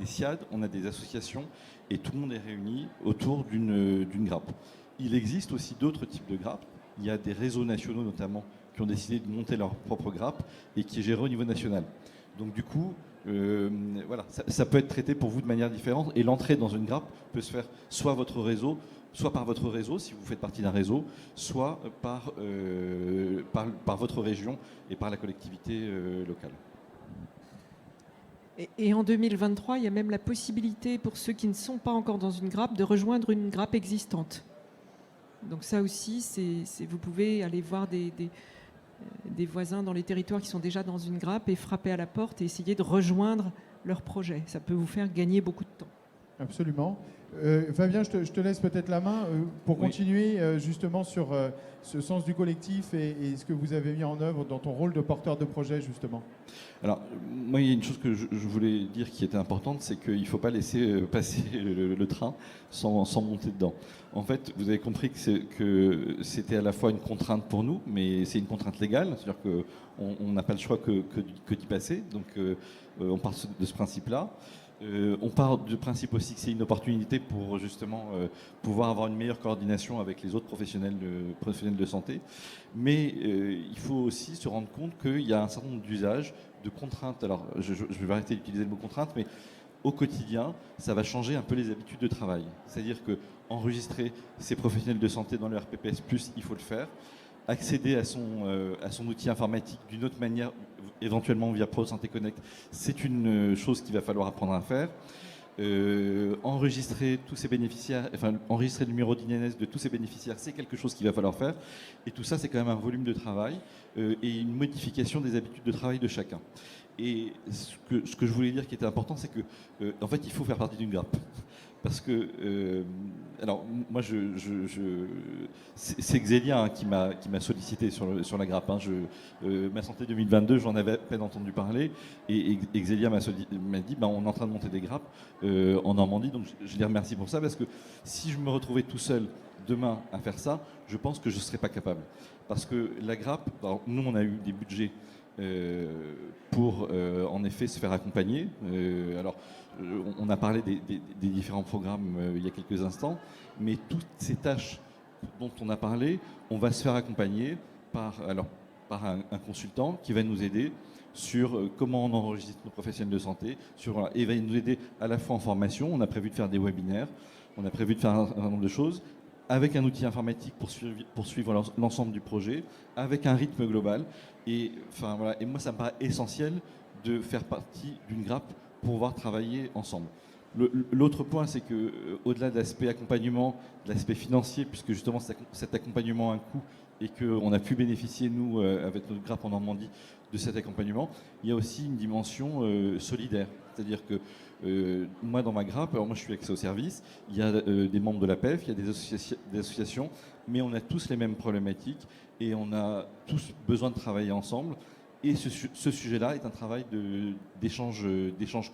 SIAD, on a des associations, et tout le monde est réuni autour d'une grappe. Il existe aussi d'autres types de grappes. Il y a des réseaux nationaux notamment qui ont décidé de monter leur propre grappe et qui est gérée au niveau national. Donc du coup, voilà, ça peut être traité pour vous de manière différente, et l'entrée dans une grappe peut se faire soit par votre réseau, si vous faites partie d'un réseau, soit par votre région et par la collectivité locale. Et en 2023, il y a même la possibilité pour ceux qui ne sont pas encore dans une grappe de rejoindre une grappe existante. Donc ça aussi, vous pouvez aller voir des voisins dans les territoires qui sont déjà dans une grappe et frapper à la porte et essayer de rejoindre leur projet. Ça peut vous faire gagner beaucoup de temps. Absolument. Fabien, je te laisse peut-être la main pour continuer justement sur ce sens du collectif et ce que vous avez mis en œuvre dans ton rôle de porteur de projet, justement. Alors, moi, il y a une chose que je voulais dire qui était importante, c'est qu'il ne faut pas laisser passer le train sans monter dedans. En fait, vous avez compris que c'était à la fois une contrainte pour nous, mais c'est une contrainte légale, c'est-à-dire qu'on n'a pas le choix que d'y passer. Donc, on part de ce principe-là. On part du principe aussi que c'est une opportunité pour justement pouvoir avoir une meilleure coordination avec les autres professionnels de santé. Mais il faut aussi se rendre compte qu'il y a un certain nombre d'usages, de contraintes. Alors, je vais arrêter d'utiliser le mot contrainte, mais au quotidien, ça va changer un peu les habitudes de travail. C'est-à-dire que enregistrer ces professionnels de santé dans le RPPS+, il faut le faire. Accéder à son outil informatique d'une autre manière, éventuellement via Pro Santé Connect, c'est une chose qu'il va falloir apprendre à faire. Enregistrer tous ces bénéficiaires, enfin enregistrer le numéro d'INS de tous ces bénéficiaires, c'est quelque chose qu'il va falloir faire. Et tout ça, c'est quand même un volume de travail et une modification des habitudes de travail de chacun. Et ce que je voulais dire qui était important, c'est que en fait, il faut faire partie d'une grappe. Parce que, alors moi, c'est Xelia qui m'a sollicité sur la grappe. Hein. Ma santé 2022, j'en avais à peine entendu parler, et Xelia m'a dit, on est en train de monter des grappes en Normandie, donc je les remercie pour ça, parce que si je me retrouvais tout seul demain à faire ça, je pense que je ne serais pas capable. Parce que la grappe, alors, nous on a eu des budgets pour en effet se faire accompagner. Alors, on a parlé des différents programmes il y a quelques instants, mais toutes ces tâches dont on a parlé, on va se faire accompagner par un consultant qui va nous aider sur comment on enregistre nos professionnels de santé, et va nous aider à la fois en formation. On a prévu de faire des webinaires, on a prévu de faire un certain nombre de choses, avec un outil informatique pour suivre l'ensemble du projet, avec un rythme global. Et moi, ça me paraît essentiel de faire partie d'une grappe pour pouvoir travailler ensemble. L'autre point, c'est que au-delà de l'aspect accompagnement, de l'aspect financier, puisque justement cet accompagnement a un coût et qu'on a pu bénéficier, nous, avec notre grappe en Normandie, de cet accompagnement, il y a aussi une dimension solidaire. C'est-à-dire que moi, dans ma grappe, alors moi je suis accès au service, il y a des membres de l'APEF, il y a des associations, mais on a tous les mêmes problématiques et on a tous besoin de travailler ensemble. Et ce sujet-là est un travail d'échange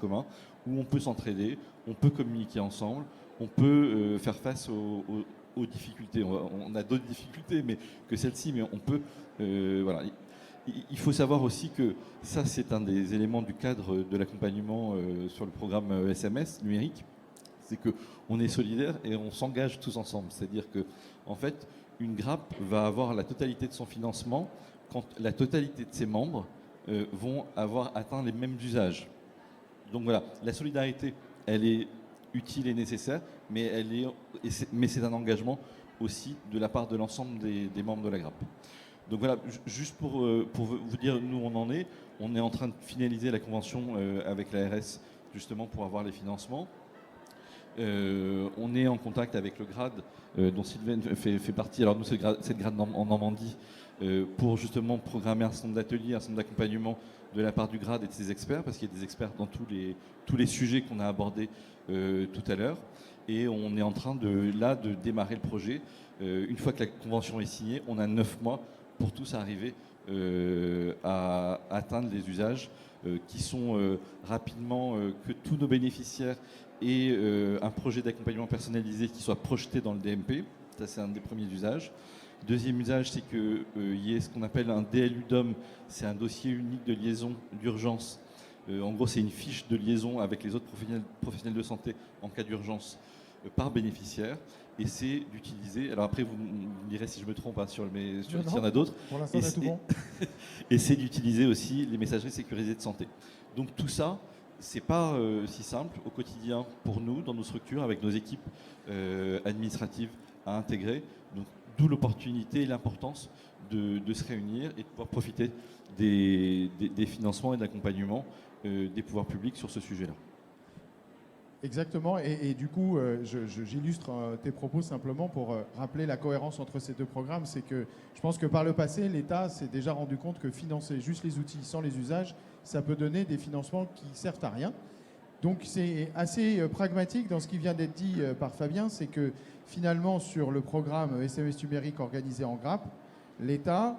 commun où on peut s'entraider, on peut communiquer ensemble, on peut faire face aux difficultés. On a d'autres difficultés mais que celles-ci, mais on peut... voilà. Il faut savoir aussi que ça, c'est un des éléments du cadre de l'accompagnement sur le programme SMS numérique. C'est qu'on est solidaire et on s'engage tous ensemble. C'est-à-dire que, en fait, une grappe va avoir la totalité de son financement quand la totalité de ses membres vont avoir atteint les mêmes usages. Donc voilà, la solidarité, elle est utile et nécessaire, mais c'est un engagement aussi de la part de l'ensemble des membres de la grappe. Donc voilà, juste pour vous dire, nous on est en train de finaliser la convention avec l'ARS justement pour avoir les financements. On est en contact avec le GRAD dont Sylvain fait partie. Alors nous, c'est le GRAD en Normandie pour justement programmer un certain nombre d'ateliers, un certain nombre d'accompagnement de la part du GRAD et de ses experts, parce qu'il y a des experts dans tous les sujets qu'on a abordés tout à l'heure. Et on est en train de démarrer le projet. Une fois que la convention est signée, on a 9 mois pour tous arriver à atteindre les usages qui sont rapidement que tous nos bénéficiaires aient un projet d'accompagnement personnalisé qui soit projeté dans le DMP. Ça, c'est un des premiers usages. Deuxième usage, c'est qu'il y ait ce qu'on appelle un DLU-DOM, c'est un dossier unique de liaison d'urgence. En gros, c'est une fiche de liaison avec les autres professionnels de santé en cas d'urgence par bénéficiaire. Et c'est d'utiliser, alors après vous me direz si je me trompe hein, s'il y en a d'autres, pour l'instant, on a tout bon. Et c'est d'utiliser aussi les messageries sécurisées de santé. Donc tout ça, c'est pas si simple au quotidien pour nous, dans nos structures, avec nos équipes administratives à intégrer. Donc d'où l'opportunité et l'importance de se réunir et de pouvoir profiter des financements et de l'accompagnement des pouvoirs publics sur ce sujet-là. Exactement, et du coup, j'illustre tes propos simplement pour rappeler la cohérence entre ces deux programmes. C'est que je pense que par le passé, l'État s'est déjà rendu compte que financer juste les outils sans les usages, ça peut donner des financements qui servent à rien. Donc c'est assez pragmatique dans ce qui vient d'être dit par Fabien, c'est que finalement sur le programme SMS numérique organisé en grappe, l'État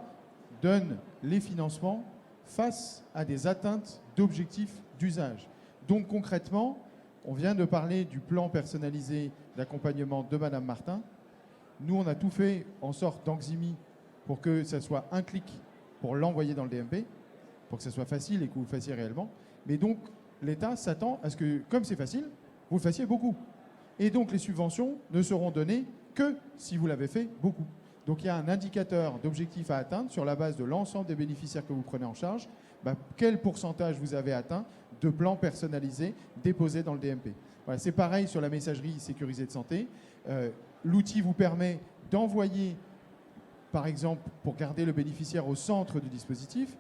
donne les financements face à des atteintes d'objectifs d'usage. Donc concrètement, on vient de parler du plan personnalisé d'accompagnement de Madame Martin. Nous, on a tout fait en sorte d'Anximi pour que ça soit un clic pour l'envoyer dans le DMP, pour que ça soit facile et que vous le fassiez réellement. Mais donc, l'État s'attend à ce que, comme c'est facile, vous le fassiez beaucoup. Et donc, les subventions ne seront données que si vous l'avez fait beaucoup. Donc, il y a un indicateur d'objectif à atteindre sur la base de l'ensemble des bénéficiaires que vous prenez en charge. Quel pourcentage vous avez atteint de plan personnalisé déposé dans le DMP. Voilà, c'est pareil sur la messagerie sécurisée de santé. L'outil vous permet d'envoyer, par exemple, pour garder le bénéficiaire au centre du dispositif,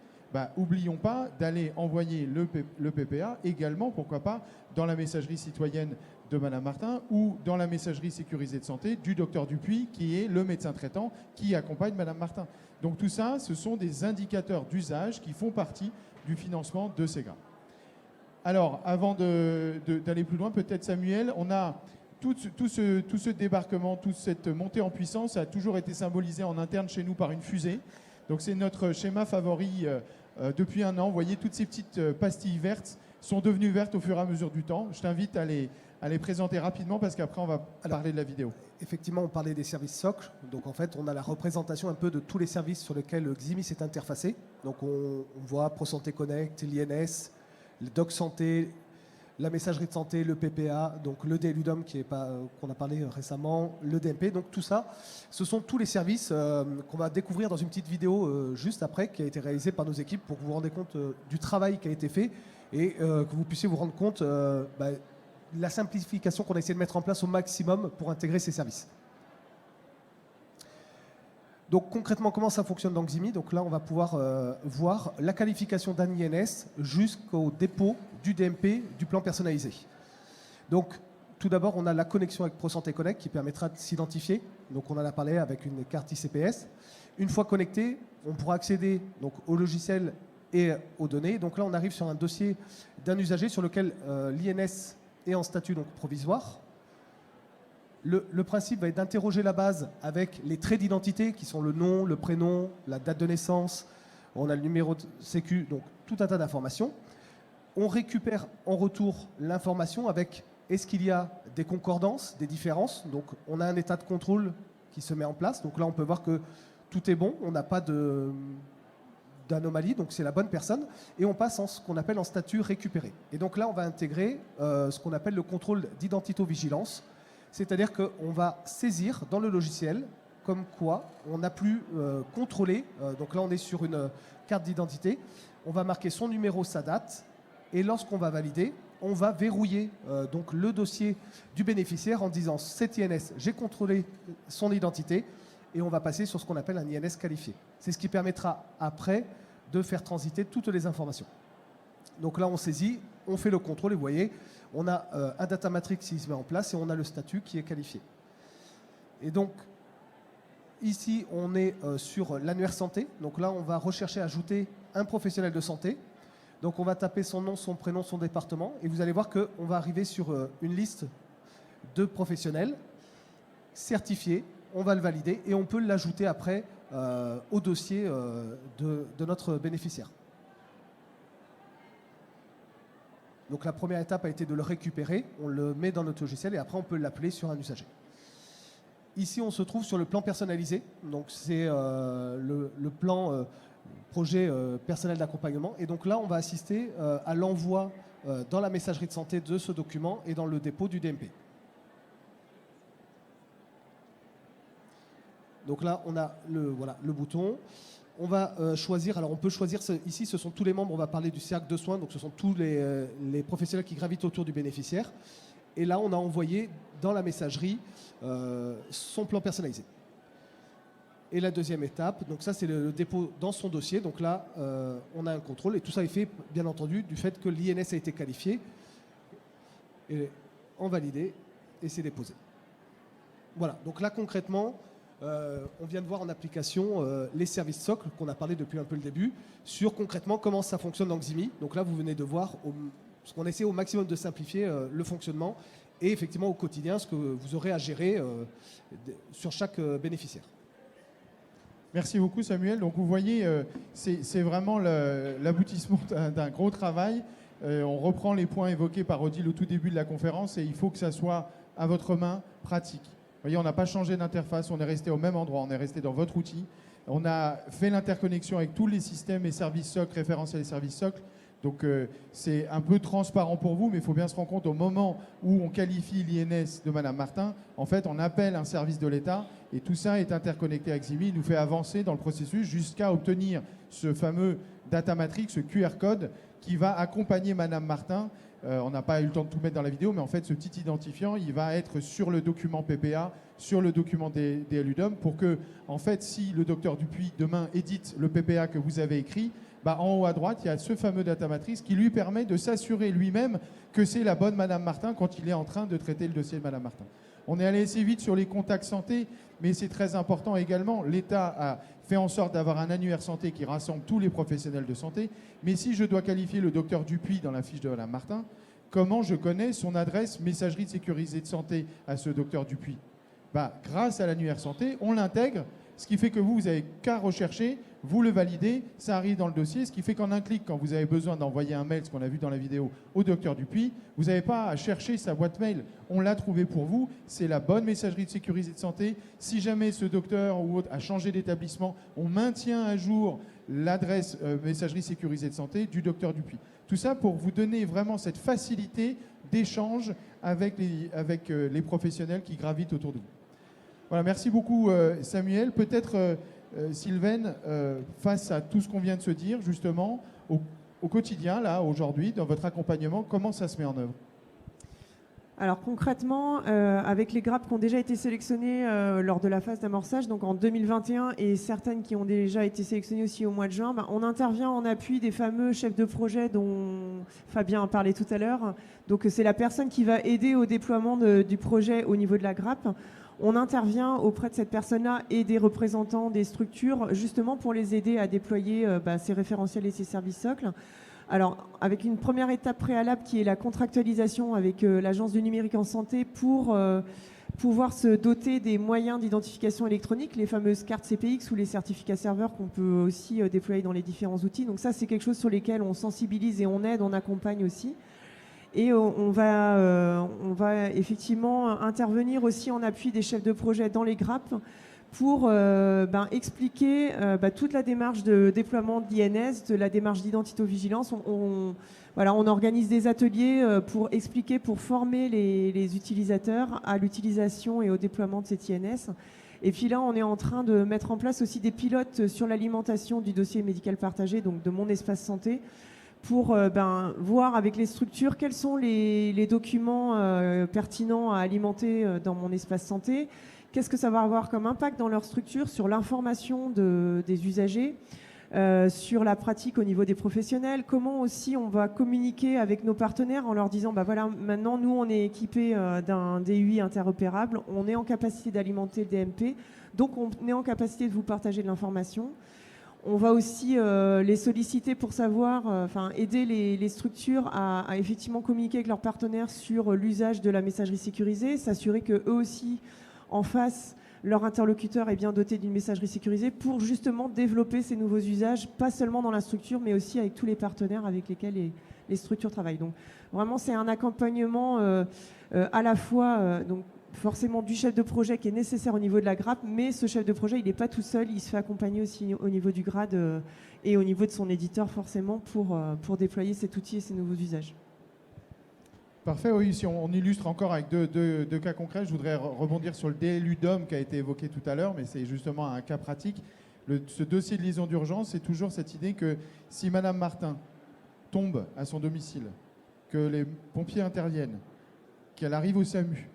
n'oublions pas d'aller envoyer le PPA également, pourquoi pas, dans la messagerie citoyenne de Madame Martin ou dans la messagerie sécurisée de santé du docteur Dupuis, qui est le médecin traitant qui accompagne Madame Martin. Donc tout ça, ce sont des indicateurs d'usage qui font partie du financement de ces GRAP. Alors, avant d'aller plus loin, peut-être Samuel, on a tout ce débarquement, toute cette montée en puissance a toujours été symbolisé en interne chez nous par une fusée. Donc c'est notre schéma favori depuis un an. Vous voyez, toutes ces petites pastilles vertes sont devenues vertes au fur et à mesure du temps. Je t'invite à les présenter rapidement parce qu'après on va parler de la vidéo. Effectivement, on parlait des services socles. Donc en fait, on a la représentation un peu de tous les services sur lesquels Ximi s'est interfacé. Donc on voit ProSanté Connect, l'INS, le Doc Santé, la messagerie de santé, le PPA, donc le DLUDOM qu'on a parlé récemment, le DMP. Donc tout ça, ce sont tous les services qu'on va découvrir dans une petite vidéo juste après, qui a été réalisée par nos équipes pour que vous vous rendez compte du travail qui a été fait et que vous puissiez vous rendre compte la simplification qu'on a essayé de mettre en place au maximum pour intégrer ces services. Donc concrètement, comment ça fonctionne dans Ximi? Donc là, on va pouvoir voir la qualification d'un INS jusqu'au dépôt du DMP, du plan personnalisé. Donc tout d'abord, on a la connexion avec ProSanté Connect qui permettra de s'identifier. Donc on en a parlé avec une carte ICPS. Une fois connecté, on pourra accéder donc, au logiciel et aux données. Donc là, on arrive sur un dossier d'un usager sur lequel l'INS est en statut donc, provisoire. Le principe va être d'interroger la base avec les traits d'identité qui sont le nom, le prénom, la date de naissance, on a le numéro de sécu, donc tout un tas d'informations. On récupère en retour l'information avec est-ce qu'il y a des concordances, des différences. Donc on a un état de contrôle qui se met en place. Donc là on peut voir que tout est bon, on n'a pas d'anomalie, donc c'est la bonne personne. Et on passe en ce qu'on appelle en statut récupéré. Et donc là on va intégrer ce qu'on appelle le contrôle d'identito-vigilance. C'est-à-dire qu'on va saisir dans le logiciel comme quoi on n'a plus contrôlé. Donc là, on est sur une carte d'identité. On va marquer son numéro, sa date. Et lorsqu'on va valider, on va verrouiller donc le dossier du bénéficiaire en disant cet INS, j'ai contrôlé son identité. Et on va passer sur ce qu'on appelle un INS qualifié. C'est ce qui permettra après de faire transiter toutes les informations. Donc là, on saisit, on fait le contrôle et vous voyez, on a un data matrix qui se met en place et on a le statut qui est qualifié. Et donc, ici, on est sur l'annuaire santé. Donc là, on va rechercher à ajouter un professionnel de santé. Donc on va taper son nom, son prénom, son département. Et vous allez voir qu'on va arriver sur une liste de professionnels certifiés. On va le valider et on peut l'ajouter après au dossier de notre bénéficiaire. Donc la première étape a été de le récupérer, on le met dans notre logiciel et après on peut l'appeler sur un usager. Ici on se trouve sur le plan personnalisé, donc c'est le plan projet personnel d'accompagnement et donc là on va assister à l'envoi dans la messagerie de santé de ce document et dans le dépôt du DMP. Donc là on a le bouton. On va choisir, alors on peut choisir, ici ce sont tous les membres, on va parler du cercle de soins, donc ce sont tous les professionnels qui gravitent autour du bénéficiaire. Et là on a envoyé dans la messagerie son plan personnalisé. Et la deuxième étape, donc ça c'est le dépôt dans son dossier, donc là on a un contrôle et tout ça est fait bien entendu du fait que l'INS a été qualifié, et en validé et c'est déposé. Voilà, donc là concrètement, on vient de voir en application les services socles qu'on a parlé depuis un peu le début sur concrètement comment ça fonctionne dans Ximi. Donc là, vous venez de voir ce qu'on essaie au maximum de simplifier le fonctionnement et effectivement au quotidien ce que vous aurez à gérer sur chaque bénéficiaire. Merci beaucoup Samuel. Donc vous voyez, c'est vraiment l'aboutissement d'un gros travail. On reprend les points évoqués par Odile au tout début de la conférence et il faut que ça soit à votre main, pratique. Vous voyez, on n'a pas changé d'interface, on est resté au même endroit, on est resté dans votre outil. On a fait l'interconnexion avec tous les systèmes et services socles, référentiels et services socles. Donc c'est un peu transparent pour vous, mais il faut bien se rendre compte au moment où on qualifie l'INS de Madame Martin, en fait on appelle un service de l'État et tout ça est interconnecté avec Ximi, il nous fait avancer dans le processus jusqu'à obtenir ce fameux data matrix, ce QR code qui va accompagner Madame Martin. On n'a pas eu le temps de tout mettre dans la vidéo, mais en fait, ce petit identifiant, il va être sur le document PPA, sur le document DLUDOM, pour que, en fait, si le docteur Dupuis, demain, édite le PPA que vous avez écrit, en haut à droite, il y a ce fameux data matrice qui lui permet de s'assurer lui-même que c'est la bonne Madame Martin quand il est en train de traiter le dossier de Madame Martin. On est allé assez vite sur les contacts santé, mais c'est très important également. L'État a fait en sorte d'avoir un annuaire santé qui rassemble tous les professionnels de santé. Mais si je dois qualifier le docteur Dupuis dans la fiche de Madame Martin, comment je connais son adresse messagerie sécurisée de santé à ce docteur Dupuis? Grâce à l'annuaire santé, on l'intègre, ce qui fait que vous n'avez qu'à rechercher, vous le validez, ça arrive dans le dossier, ce qui fait qu'en un clic, quand vous avez besoin d'envoyer un mail, ce qu'on a vu dans la vidéo, au docteur Dupuis, vous n'avez pas à chercher sa boîte mail. On l'a trouvé pour vous, c'est la bonne messagerie sécurisée de santé. Si jamais ce docteur ou autre a changé d'établissement, on maintient à jour l'adresse messagerie sécurisée de santé du docteur Dupuis. Tout ça pour vous donner vraiment cette facilité d'échange avec les professionnels qui gravitent autour de vous. Voilà, merci beaucoup Samuel. Peut-être Sylvaine, face à tout ce qu'on vient de se dire, justement, au quotidien, là, aujourd'hui, dans votre accompagnement, comment ça se met en œuvre? Alors concrètement, avec les grappes qui ont déjà été sélectionnées lors de la phase d'amorçage, donc en 2021, et certaines qui ont déjà été sélectionnées aussi au mois de juin, on intervient en appui des fameux chefs de projet dont Fabien a parlé tout à l'heure. Donc c'est la personne qui va aider au déploiement du projet au niveau de la grappe. On intervient auprès de cette personne-là et des représentants des structures, justement pour les aider à déployer ces référentiels et ces services socles. Alors, avec une première étape préalable qui est la contractualisation avec l'Agence du numérique en santé pour pouvoir se doter des moyens d'identification électronique, les fameuses cartes CPX ou les certificats serveurs qu'on peut aussi déployer dans les différents outils. Donc ça, c'est quelque chose sur lesquels on sensibilise et on aide, on accompagne aussi. Et on va effectivement intervenir aussi en appui des chefs de projet dans les grappes pour expliquer toute la démarche de déploiement de l'INS, de la démarche d'identité-vigilance. On organise des ateliers pour expliquer, pour former les utilisateurs à l'utilisation et au déploiement de cet INS. Et puis là, on est en train de mettre en place aussi des pilotes sur l'alimentation du dossier médical partagé, donc de mon espace santé, pour voir avec les structures quels sont les documents pertinents à alimenter dans mon espace santé, qu'est-ce que ça va avoir comme impact dans leur structure sur l'information des usagers, sur la pratique au niveau des professionnels, comment aussi on va communiquer avec nos partenaires en leur disant voilà, maintenant nous on est équipé d'un DUI interopérable, on est en capacité d'alimenter le DMP, donc on est en capacité de vous partager de l'information. On va aussi les solliciter pour savoir, aider les structures à effectivement communiquer avec leurs partenaires sur l'usage de la messagerie sécurisée, s'assurer qu'eux aussi, en face, leur interlocuteur est bien doté d'une messagerie sécurisée pour justement développer ces nouveaux usages, pas seulement dans la structure, mais aussi avec tous les partenaires avec lesquels les structures travaillent. Donc vraiment, c'est un accompagnement à la fois... forcément du chef de projet qui est nécessaire au niveau de la grappe, mais ce chef de projet, il n'est pas tout seul, il se fait accompagner aussi au niveau du grade et au niveau de son éditeur forcément pour déployer cet outil et ces nouveaux usages. Parfait, oui, si on illustre encore avec deux cas concrets, je voudrais rebondir sur le DLUDOM qui a été évoqué tout à l'heure, mais c'est justement un cas pratique. Ce dossier de liaison d'urgence, c'est toujours cette idée que si Madame Martin tombe à son domicile, que les pompiers interviennent, qu'elle arrive au SAMU,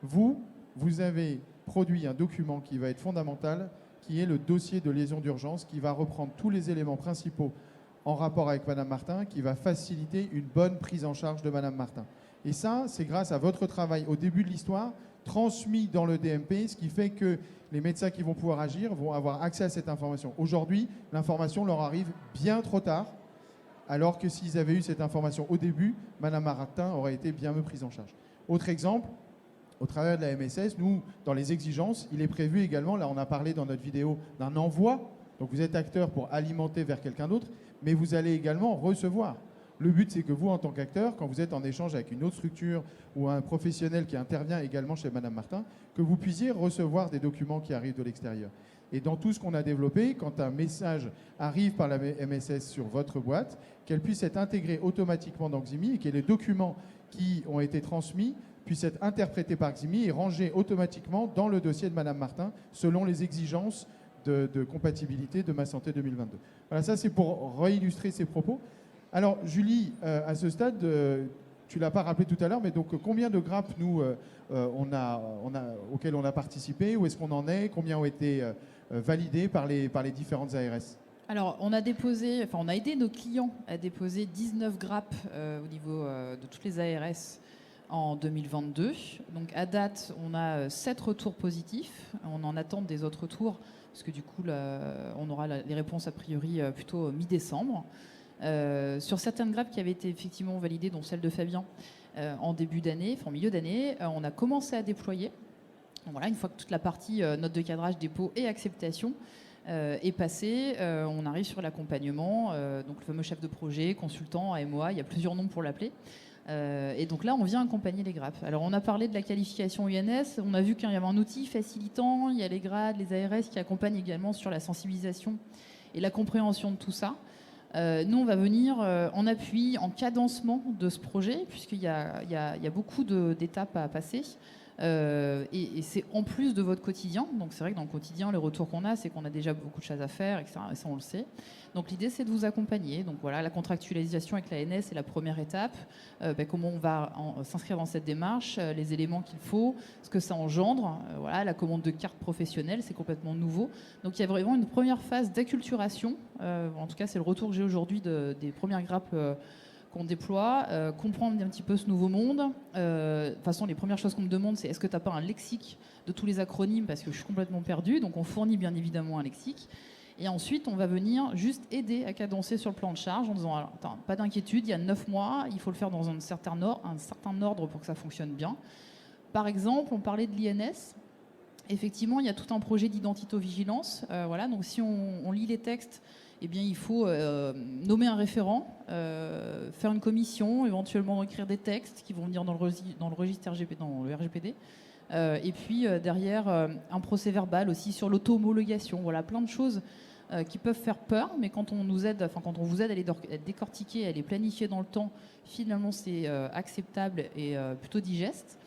vous avez produit un document qui va être fondamental, qui est le dossier de liaison d'urgence, qui va reprendre tous les éléments principaux en rapport avec Madame Martin, qui va faciliter une bonne prise en charge de Madame Martin. Et ça, c'est grâce à votre travail au début de l'histoire, transmis dans le DMP, ce qui fait que les médecins qui vont pouvoir agir vont avoir accès à cette information. Aujourd'hui, l'information leur arrive bien trop tard, alors que s'ils avaient eu cette information au début, Madame Martin aurait été bien mieux prise en charge. Autre exemple, au travers de la MSS, nous, dans les exigences, il est prévu également, là on a parlé dans notre vidéo d'un envoi, donc vous êtes acteur pour alimenter vers quelqu'un d'autre, mais vous allez également recevoir. Le but, c'est que vous, en tant qu'acteur, quand vous êtes en échange avec une autre structure ou un professionnel qui intervient également chez Madame Martin, que vous puissiez recevoir des documents qui arrivent de l'extérieur. Et dans tout ce qu'on a développé, quand un message arrive par la MSS sur votre boîte, qu'elle puisse être intégrée automatiquement dans Ximi et que les documents qui ont été transmis puissent être interprétés par Ximi et rangés automatiquement dans le dossier de Madame Martin selon les exigences de compatibilité de Ma Santé 2022. Voilà, ça c'est pour réillustrer ces propos. Alors, Julie, à ce stade, tu ne l'as pas rappelé tout à l'heure, mais donc combien de grappes auxquelles on a participé? Où est-ce qu'on en est? Combien ont été validées par les différentes ARS? Alors, on a aidé nos clients à déposer 19 grappes au niveau de toutes les ARS en 2022. Donc, à date, on a 7 retours positifs. On en attend des autres retours, parce que du coup, on aura les réponses a priori plutôt mi-décembre. Sur certaines grappes qui avaient été effectivement validées, dont celle de Fabien, en milieu d'année, on a commencé à déployer. Donc, voilà, une fois que toute la partie note de cadrage, dépôt et acceptation est passée, on arrive sur l'accompagnement, donc le fameux chef de projet, consultant, AMOA, il y a plusieurs noms pour l'appeler. Et donc là, on vient accompagner les grappes. Alors, on a parlé de la qualification UNS. On a vu qu'il y avait un outil facilitant. Il y a les grades, les ARS qui accompagnent également sur la sensibilisation et la compréhension de tout ça. Nous, on va venir en appui, en cadencement de ce projet, puisqu'il y a beaucoup d'étapes à passer. Et c'est en plus de votre quotidien. Donc c'est vrai que dans le quotidien, le retour qu'on a, c'est qu'on a déjà beaucoup de choses à faire, etc. Et ça, on le sait. Donc l'idée, c'est de vous accompagner. Donc voilà, la contractualisation avec l'ANS est la première étape. Comment on va s'inscrire dans cette démarche, les éléments qu'il faut, ce que ça engendre. Voilà, la commande de carte professionnelle, c'est complètement nouveau. Donc il y a vraiment une première phase d'acculturation. En tout cas, c'est le retour que j'ai aujourd'hui des premières grappes qu'on déploie, comprendre un petit peu ce nouveau monde. De toute façon, les premières choses qu'on me demande, c'est est-ce que tu n'as pas un lexique de tous les acronymes, parce que je suis complètement perdue. Donc on fournit bien évidemment un lexique. Et ensuite, on va venir juste aider à cadencer sur le plan de charge en disant, alors, attends, pas d'inquiétude, il y a 9 mois, il faut le faire dans un certain ordre pour que ça fonctionne bien. Par exemple, on parlait de l'INS. Effectivement, il y a tout un projet d'identito-vigilance. Voilà, donc si on lit les textes, eh bien, il faut nommer un référent, faire une commission, éventuellement écrire des textes qui vont venir dans le registre RGPD, dans le RGPD. Et puis derrière, un procès verbal aussi sur l'auto-homologation. Voilà, plein de choses qui peuvent faire peur, mais quand on vous aide à les décortiquer, à les planifier dans le temps, finalement, c'est acceptable et plutôt digeste.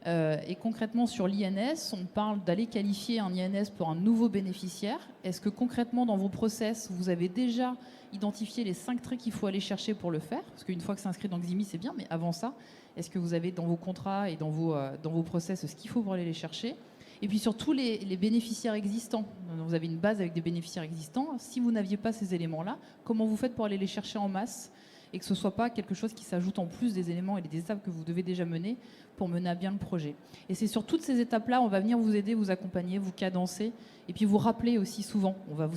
Et concrètement, sur l'INS, on parle d'aller qualifier un INS pour un nouveau bénéficiaire. Est-ce que concrètement, dans vos process, vous avez déjà identifié les 5 traits qu'il faut aller chercher pour le faire? Parce qu'une fois que c'est inscrit dans Ximi, c'est bien, mais avant ça, est-ce que vous avez dans vos contrats et dans vos process ce qu'il faut pour aller les chercher? Et puis surtout les bénéficiaires existants. Vous avez une base avec des bénéficiaires existants. Si vous n'aviez pas ces éléments-là, comment vous faites pour aller les chercher en masse et que ce ne soit pas quelque chose qui s'ajoute en plus des éléments et des étapes que vous devez déjà mener pour mener à bien le projet. Et c'est sur toutes ces étapes-là, on va venir vous aider, vous accompagner, vous cadencer, et puis vous rappeler aussi souvent. On va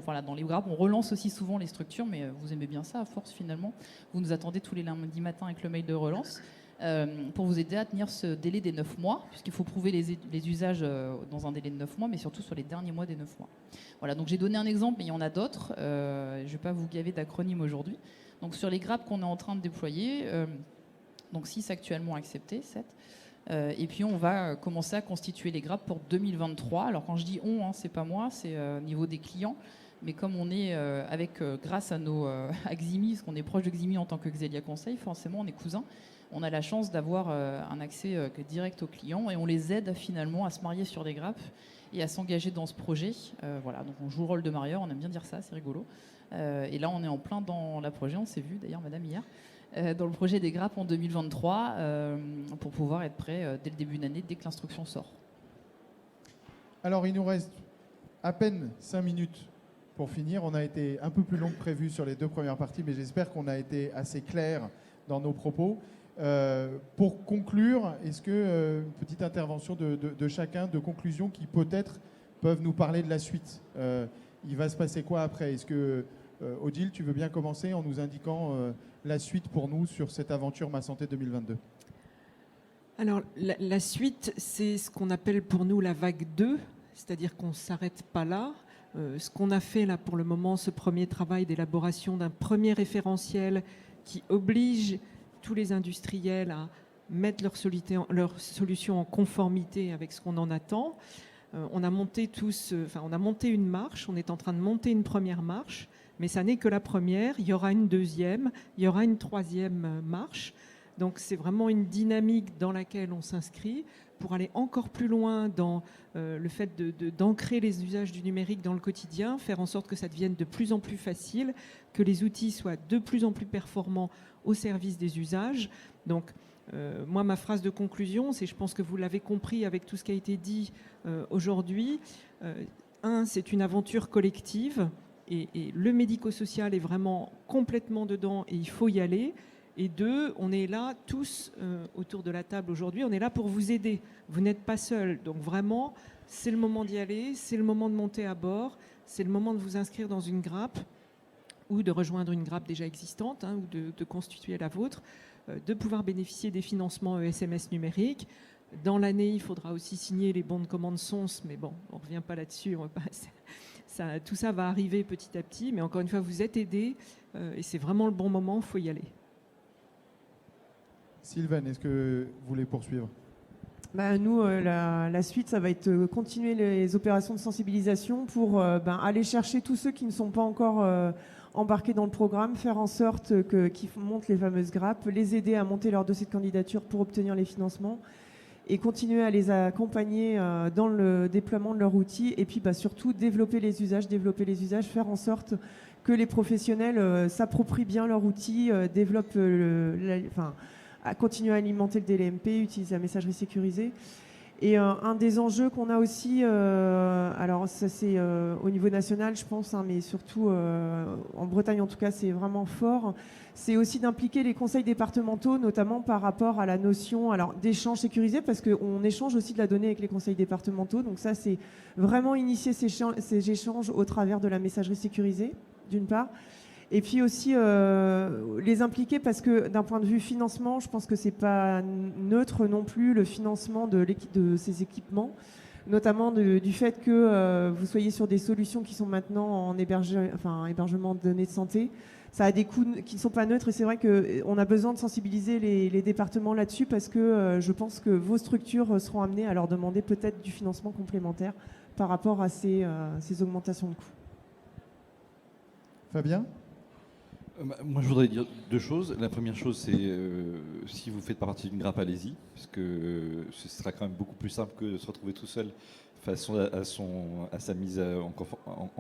voilà, dans les grappes, on relance aussi souvent les structures, mais vous aimez bien ça à force finalement. Vous nous attendez tous les lundis matins avec le mail de relance pour vous aider à tenir ce délai des 9 mois, puisqu'il faut prouver les usages dans un délai de 9 mois, mais surtout sur les derniers mois des 9 mois. Voilà, donc j'ai donné un exemple, mais il y en a d'autres. Je ne vais pas vous gaver d'acronymes aujourd'hui. Donc sur les grappes qu'on est en train de déployer, donc 6 actuellement acceptés, 7. Et puis on va commencer à constituer les grappes pour 2023. Alors quand je dis on, c'est pas moi, c'est au niveau des clients. Mais comme on est grâce à à Ximi, parce qu'on est proche de Ximi en tant que Xelia Conseil, forcément on est cousins, on a la chance d'avoir un accès direct aux clients et on les aide finalement à se marier sur des grappes et à s'engager dans ce projet. Voilà, donc on joue le rôle de marieur, on aime bien dire ça, c'est rigolo. Et là, on est en plein dans la projet, on s'est vu d'ailleurs, madame, hier, dans le projet des grappes en 2023, pour pouvoir être prêt dès le début d'année, dès que l'instruction sort. Alors, il nous reste à peine 5 minutes pour finir. On a été un peu plus long que prévu sur les 2 premières parties, mais j'espère qu'on a été assez clair dans nos propos. Pour conclure, est-ce que une petite intervention de chacun, de conclusion, qui peut-être peuvent nous parler de la suite? Il va se passer quoi après? Est-ce que Odile, tu veux bien commencer en nous indiquant la suite pour nous sur cette aventure Ma Santé 2022? Alors, la suite, c'est ce qu'on appelle pour nous la vague 2, c'est-à-dire qu'on ne s'arrête pas là. Ce qu'on a fait là pour le moment, ce premier travail d'élaboration d'un premier référentiel qui oblige tous les industriels à mettre leur solution en conformité avec ce qu'on en attend. On a monté une marche, on est en train de monter une première marche, mais ça n'est que la première. Il y aura une deuxième, il y aura une troisième marche. Donc c'est vraiment une dynamique dans laquelle on s'inscrit pour aller encore plus loin dans le fait d'ancrer les usages du numérique dans le quotidien, faire en sorte que ça devienne de plus en plus facile, que les outils soient de plus en plus performants au service des usages. Donc moi, ma phrase de conclusion, c'est, je pense que vous l'avez compris avec tout ce qui a été dit aujourd'hui, c'est une aventure collective et le médico-social est vraiment complètement dedans et il faut y aller. Et 2, on est là tous autour de la table aujourd'hui, on est là pour vous aider. Vous n'êtes pas seul. Donc vraiment, c'est le moment d'y aller, c'est le moment de monter à bord, c'est le moment de vous inscrire dans une grappe ou de rejoindre une grappe déjà existante ou de constituer la vôtre, de pouvoir bénéficier des financements ESMS numériques. Dans l'année, il faudra aussi signer les bons de commande SONS, mais bon, on ne revient pas là-dessus. Tout ça va arriver petit à petit, mais encore une fois, vous êtes aidés et c'est vraiment le bon moment, il faut y aller. Sylvaine, est-ce que vous voulez poursuivre ? Nous, la suite, ça va être continuer les opérations de sensibilisation pour aller chercher tous ceux qui ne sont pas encore embarqués dans le programme, faire en sorte qu'ils montent les fameuses grappes, les aider à monter leur dossier de candidature pour obtenir les financements et continuer à les accompagner dans le déploiement de leur outil et puis surtout développer les usages, faire en sorte que les professionnels s'approprient bien leur outil, développent à continuer à alimenter le DLMP, utiliser la messagerie sécurisée. Et un des enjeux qu'on a aussi, alors ça c'est au niveau national je pense, mais surtout en Bretagne en tout cas c'est vraiment fort, c'est aussi d'impliquer les conseils départementaux, notamment par rapport à la notion d'échange sécurisé, parce qu'on échange aussi de la donnée avec les conseils départementaux. Donc ça c'est vraiment initier ces échanges au travers de la messagerie sécurisée, d'une part. Et puis aussi les impliquer parce que d'un point de vue financement, je pense que c'est pas neutre non plus le financement de ces équipements, notamment du fait que vous soyez sur des solutions qui sont maintenant en hébergement de données de santé. Ça a des coûts qui ne sont pas neutres et c'est vrai qu'on a besoin de sensibiliser les départements là-dessus parce que je pense que vos structures seront amenées à leur demander peut-être du financement complémentaire par rapport à ces augmentations de coûts. Fabien ? Moi, je voudrais dire 2 choses. La première chose, c'est si vous faites partie d'une grappe, allez-y, parce que ce sera quand même beaucoup plus simple que de se retrouver tout seul face à sa mise en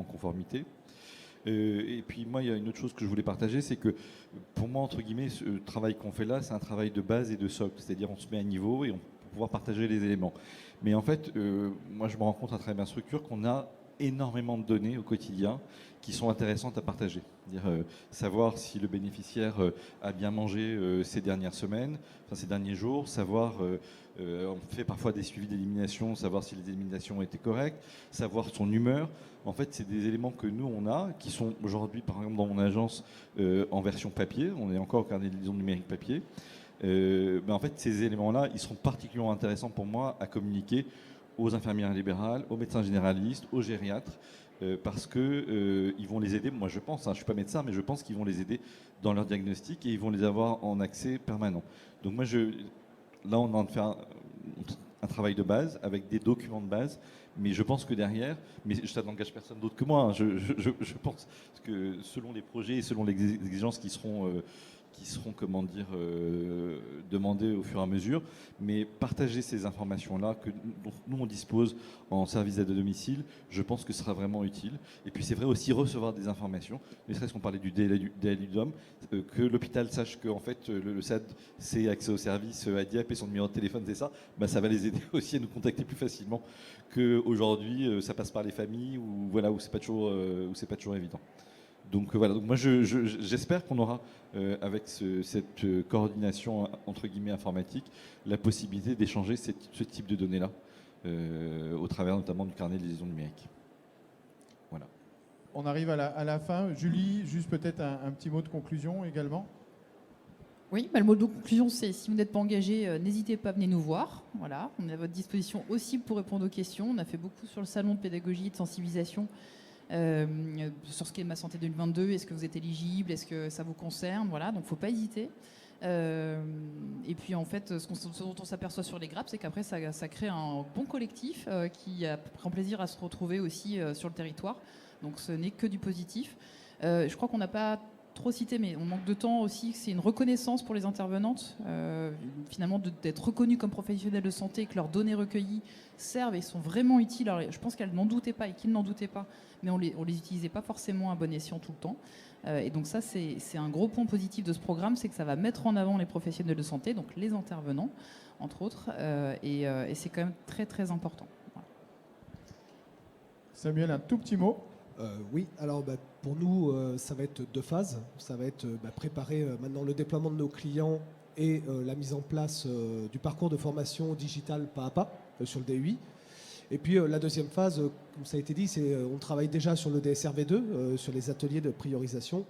conformité. Et puis moi, il y a une autre chose que je voulais partager, c'est que pour moi, entre guillemets, ce travail qu'on fait là, c'est un travail de base et de socle, c'est-à-dire on se met à niveau et on peut pouvoir partager les éléments. Mais en fait, moi, je me rends compte à travers ma structure qu'on a énormément de données au quotidien qui sont intéressantes à partager. Savoir si le bénéficiaire a bien mangé ces dernières semaines, ces derniers jours, savoir, on fait parfois des suivis d'élimination, savoir si les éliminations ont été correctes, savoir son humeur. En fait, c'est des éléments que nous, on a, qui sont aujourd'hui, par exemple, dans mon agence, en version papier. On est encore au carnet de liaison numérique papier. Mais en fait, ces éléments-là, ils seront particulièrement intéressants pour moi à communiquer aux infirmières libérales, aux médecins généralistes, aux gériatres, parce qu'ils vont les aider, moi je pense, je ne suis pas médecin, mais je pense qu'ils vont les aider dans leur diagnostic et ils vont les avoir en accès permanent. Donc moi, là on est en train de faire un travail de base avec des documents de base, mais je pense que derrière, mais ça n'engage personne d'autre que moi, je pense que selon les projets et selon les exigences qui seront demandées au fur et à mesure, mais partager ces informations-là dont nous on dispose en service d'aide à domicile, je pense que ce sera vraiment utile. Et puis c'est vrai aussi recevoir des informations, ne serait-ce qu'on parlait du DLUDOM, que l'hôpital sache que en fait, le SAD c'est accès au service ADIAP et son numéro de téléphone c'est ça, ça va les aider aussi à nous contacter plus facilement qu'aujourd'hui ça passe par les familles où c'est pas toujours évident. Donc voilà, donc moi j'espère qu'on aura avec cette coordination entre guillemets informatique la possibilité d'échanger ce type de données-là au travers notamment du carnet de liaison numérique. Voilà. On arrive à la fin. Julie, juste peut-être un petit mot de conclusion également. Oui, le mot de conclusion, c'est si vous n'êtes pas engagé, n'hésitez pas à venir nous voir. Voilà, on est à votre disposition aussi pour répondre aux questions. On a fait beaucoup sur le salon de pédagogie et de sensibilisation. Sur ce qu'est Ma Santé 2022, est-ce que vous êtes éligible, est-ce que ça vous concerne, voilà, donc il ne faut pas hésiter. Et puis en fait, ce dont on s'aperçoit sur les grappes, c'est qu'après ça crée un bon collectif qui prend plaisir à se retrouver aussi sur le territoire, donc ce n'est que du positif. Je crois qu'on n'a pas trop citer, mais on manque de temps aussi. C'est une reconnaissance pour les intervenantes, finalement, d'être reconnues comme professionnelles de santé, que leurs données recueillies servent et sont vraiment utiles. Alors, je pense qu'elles n'en doutaient pas et qu'ils n'en doutaient pas, mais on les utilisait pas forcément à bon escient tout le temps. Et donc ça, c'est un gros point positif de ce programme, c'est que ça va mettre en avant les professionnels de santé, donc les intervenants, entre autres, et c'est quand même très, très important. Voilà. Samuel, un tout petit mot. Oui, alors pour nous, ça va être 2 phases. Ça va être préparer maintenant le déploiement de nos clients et la mise en place du parcours de formation digital pas à pas sur le DUI. Et puis la deuxième phase, comme ça a été dit, c'est on travaille déjà sur le DSRV2, sur les ateliers de priorisation,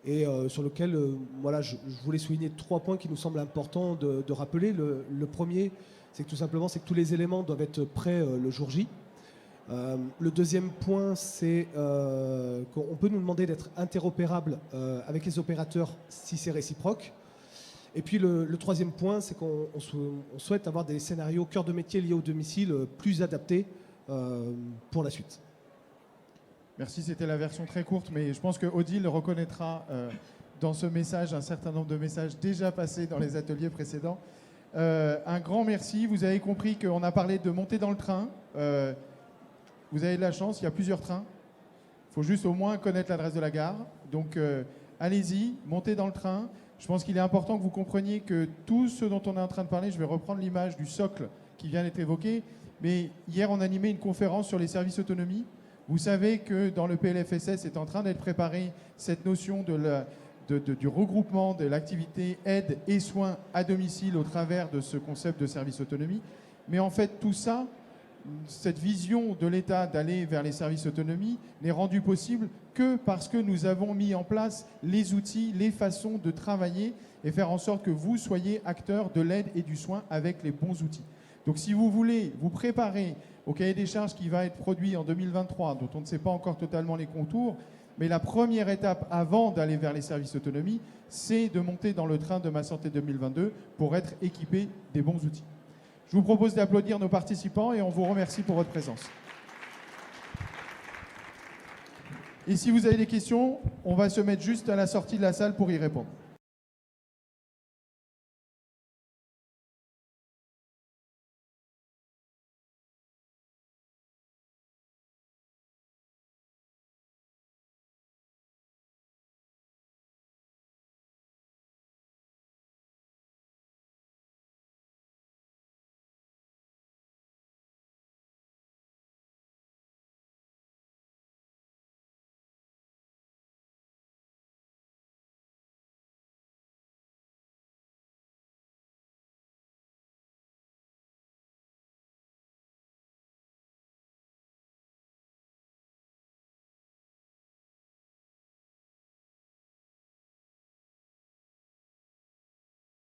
et sur lequel voilà, je voulais souligner 3 points qui nous semblent importants de rappeler. Le premier, c'est que tout simplement, c'est que tous les éléments doivent être prêts le jour J. Le deuxième point, c'est qu'on peut nous demander d'être interopérable avec les opérateurs si c'est réciproque. Et puis le troisième point, c'est qu'on souhaite avoir des scénarios cœur de métier liés au domicile plus adaptés pour la suite. Merci, c'était la version très courte, mais je pense que Odile reconnaîtra dans ce message un certain nombre de messages déjà passés dans les ateliers précédents. Un grand merci. Vous avez compris qu'on a parlé de monter dans le train. Vous avez de la chance, il y a plusieurs trains. Il faut juste au moins connaître l'adresse de la gare. Donc allez-y, montez dans le train. Je pense qu'il est important que vous compreniez que tout ce dont on est en train de parler, je vais reprendre l'image du socle qui vient d'être évoqué, mais hier on animait une conférence sur les services autonomie. Vous savez que dans le PLFSS est en train d'être préparée cette notion du regroupement de l'activité aide et soins à domicile au travers de ce concept de service autonomie. Mais en fait tout ça, cette vision de l'État d'aller vers les services autonomie n'est rendue possible que parce que nous avons mis en place les outils, les façons de travailler et faire en sorte que vous soyez acteurs de l'aide et du soin avec les bons outils. Donc si vous voulez vous préparer au cahier des charges qui va être produit en 2023, dont on ne sait pas encore totalement les contours, mais la première étape avant d'aller vers les services autonomie, c'est de monter dans le train de Ma Santé 2022 pour être équipé des bons outils. Je vous propose d'applaudir nos participants et on vous remercie pour votre présence. Et si vous avez des questions, on va se mettre juste à la sortie de la salle pour y répondre.